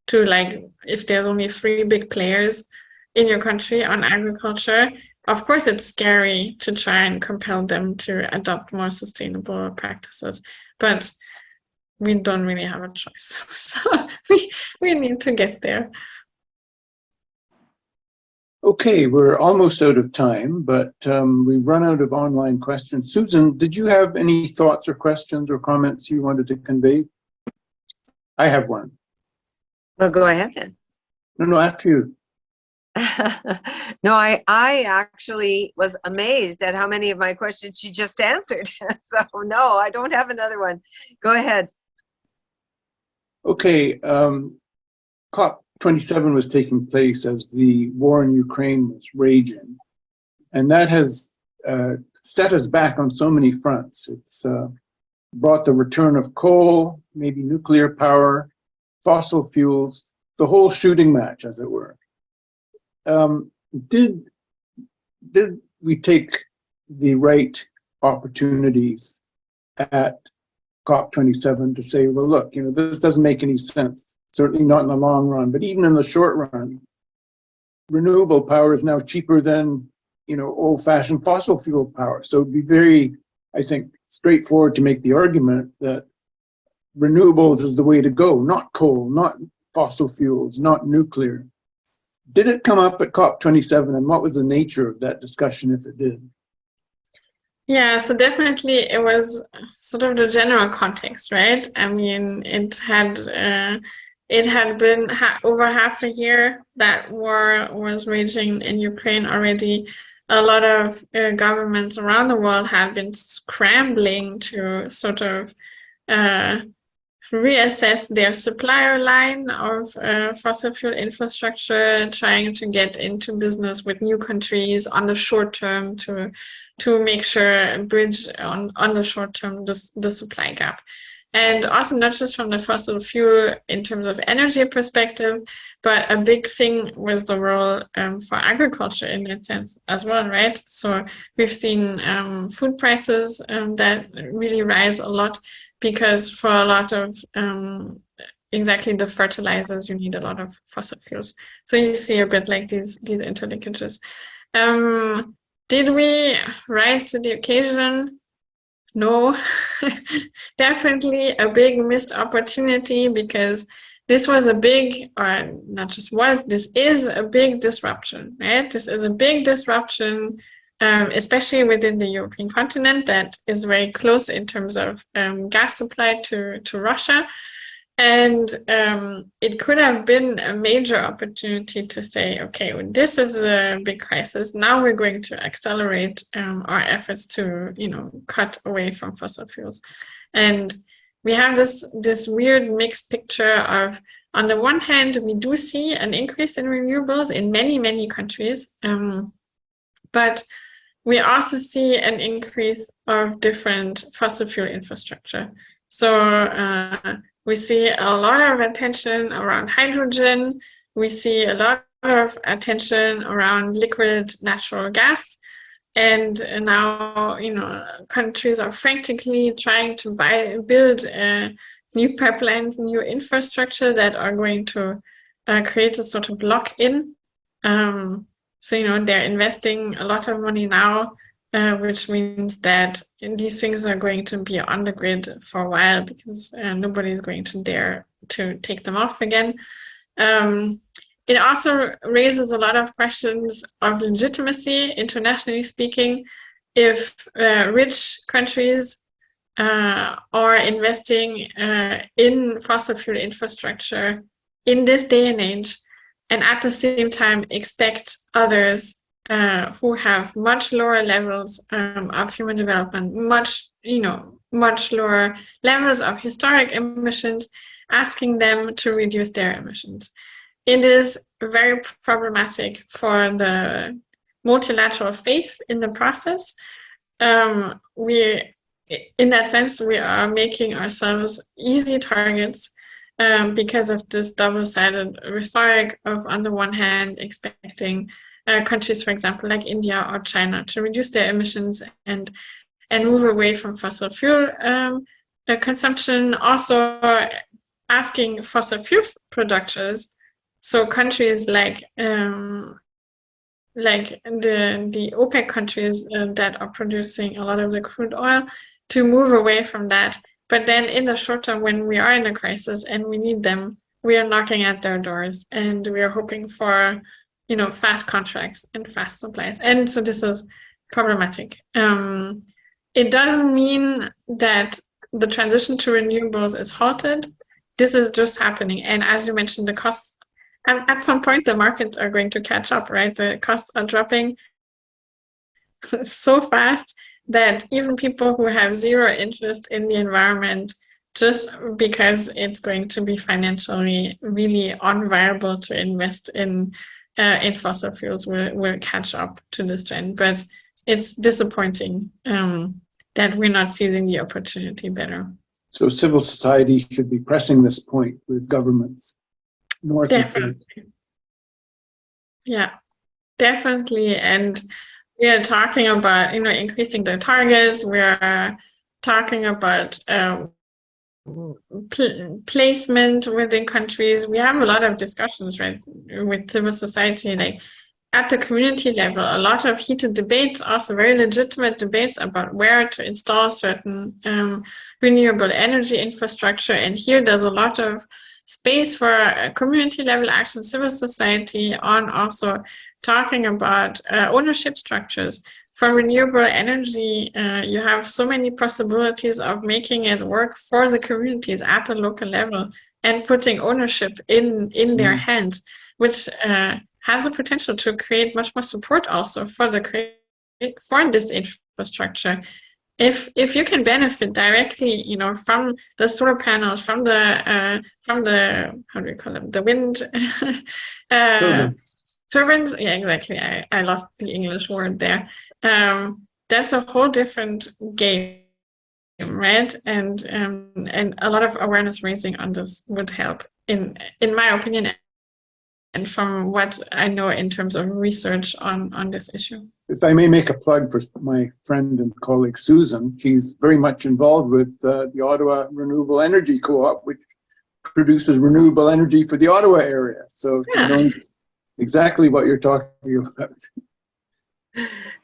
to, like, if there's only 3 big players in your country on agriculture. Of course, it's scary to try and compel them to adopt more sustainable practices, but we don't really have a choice. So we need to get there. Okay, we're almost out of time, but we've run out of online questions. Susan, did you have any thoughts or questions or comments you wanted to convey? I have one. Well, go ahead then. No, after you. No, I actually was amazed at how many of my questions she just answered. So no, I don't have another one. Go ahead. Okay, COP27 was taking place as the war in Ukraine was raging, and that has set us back on so many fronts. It's brought the return of coal, maybe nuclear power, fossil fuels, the whole shooting match, as it were. Did we take the right opportunities at COP27 to say, well, look, this doesn't make any sense, certainly not in the long run, but even in the short run, renewable power is now cheaper than, old-fashioned fossil fuel power. So it'd be very, I think, straightforward to make the argument that renewables is the way to go, not coal, not fossil fuels, not nuclear. Did it come up at COP27, and what was the nature of that discussion if it did? Yeah, so definitely it was sort of the general context, right? I mean, it had been over half a year that war was raging in Ukraine already. A lot of governments around the world had been scrambling to sort of reassess their supplier line of fossil fuel infrastructure, trying to get into business with new countries on the short term to to make sure bridge on the short term the supply gap. And also not just from the fossil fuel in terms of energy perspective, but a big thing was the role for agriculture in that sense as well, right? So we've seen food prices that really rise a lot because for a lot of exactly the fertilizers, you need a lot of fossil fuels. So you see a bit like these interlinkages. Did we rise to the occasion? No, definitely a big missed opportunity, because this was a big, or not just was, this is a big disruption, right? This is a big disruption, especially within the European continent that is very close in terms of gas supply to Russia. And it could have been a major opportunity to say, okay, well, this is a big crisis. Now we're going to accelerate our efforts to, cut away from fossil fuels. And we have this weird mixed picture of, on the one hand, we do see an increase in renewables in many, many countries, but we also see an increase of different fossil fuel infrastructure. So we see a lot of attention around hydrogen. We see a lot of attention around liquid natural gas. And now, countries are frantically trying to build new pipelines, new infrastructure that are going to create a sort of lock-in. So, they're investing a lot of money now, which means that these things are going to be on the grid for a while, because nobody's going to dare to take them off again. It also raises a lot of questions of legitimacy, internationally speaking, if rich countries are investing in fossil fuel infrastructure in this day and age, and at the same time expect others who have much lower levels of human development, much lower levels of historic emissions, asking them to reduce their emissions. It is very problematic for the multilateral faith in the process. In that sense, we are making ourselves easy targets because of this double-sided rhetoric of, on the one hand, expecting countries, for example, like India or China, to reduce their emissions and move away from fossil fuel consumption. Also asking fossil fuel producers, so countries like the OPEC countries that are producing a lot of the crude oil, to move away from that. But then in the short term, when we are in a crisis and we need them, we are knocking at their doors and we are hoping for fast contracts and fast supplies. And so this is problematic. It doesn't mean that the transition to renewables is halted. This is just happening. And as you mentioned, the costs, at some point, the markets are going to catch up, right? The costs are dropping so fast that even people who have zero interest in the environment, just because it's going to be financially really unviable to invest in fossil fuels, will catch up to this trend. But it's disappointing that we're not seizing the opportunity better. So civil society should be pressing this point with governments, north and south. Yeah, definitely. And we are talking about, increasing the targets. We are talking about placement within countries. We have a lot of discussions, right, with civil society, like at the community level, a lot of heated debates, also very legitimate debates about where to install certain renewable energy infrastructure. And here there's a lot of space for community level action, civil society, on also talking about ownership structures. For renewable energy, you have so many possibilities of making it work for the communities at the local level and putting ownership in their hands, which has the potential to create much more support also for this infrastructure. If you can benefit directly, from the solar panels, from the how do you call them, the wind turbines. Yeah, exactly. I lost the English word there. that's a whole different game, right? And a lot of awareness raising on this would help, in my opinion, and from what I know in terms of research on this issue. If I may make a plug for my friend and colleague Susan, she's very much involved with the Ottawa Renewable Energy Co-op, which produces renewable energy for the Ottawa area. So she knows exactly what you're talking about.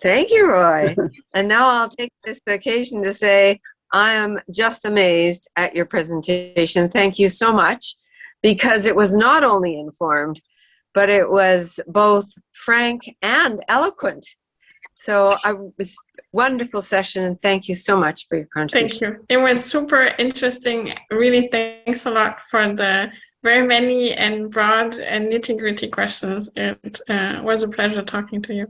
Thank you, Roy. And now I'll take this occasion to say I am just amazed at your presentation. Thank you so much, because it was not only informed, but it was both frank and eloquent. So it was a wonderful session, and thank you so much for your contribution. Thank you. It was super interesting. Really, thanks a lot for the very many and broad and nitty-gritty questions. It was a pleasure talking to you.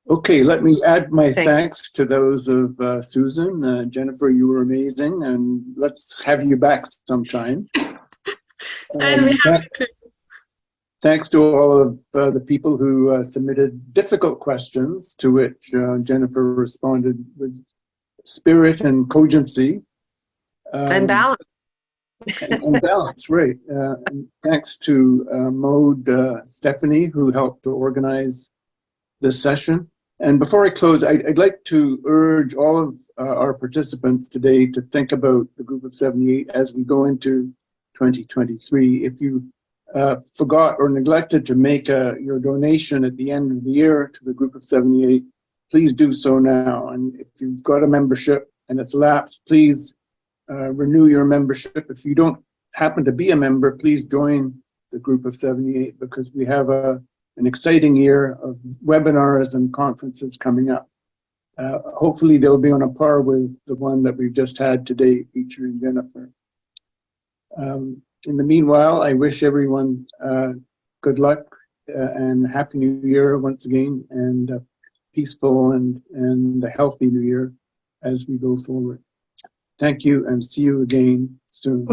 Okay, let me add my Thank thanks to those of Susan. Jennifer, you were amazing, and let's have you back sometime. And we have to. Thanks to all of the people who submitted difficult questions, to which Jennifer responded with spirit and cogency. And balance. And balance, right. And thanks to Maude Stephanie, who helped to organize this session. And before I close, I'd like to urge all of our participants today to think about the Group of 78 as we go into 2023. If you forgot or neglected to make your donation at the end of the year to the Group of 78, please do so now. And if you've got a membership and it's lapsed, please renew your membership. If you don't happen to be a member, please join the Group of 78, because we have an exciting year of webinars and conferences coming up. Hopefully they'll be on a par with the one that we've just had today featuring Jennifer. In the meanwhile, I wish everyone good luck and Happy New Year once again, and a peaceful and a healthy New Year as we go forward. Thank you, and see you again soon.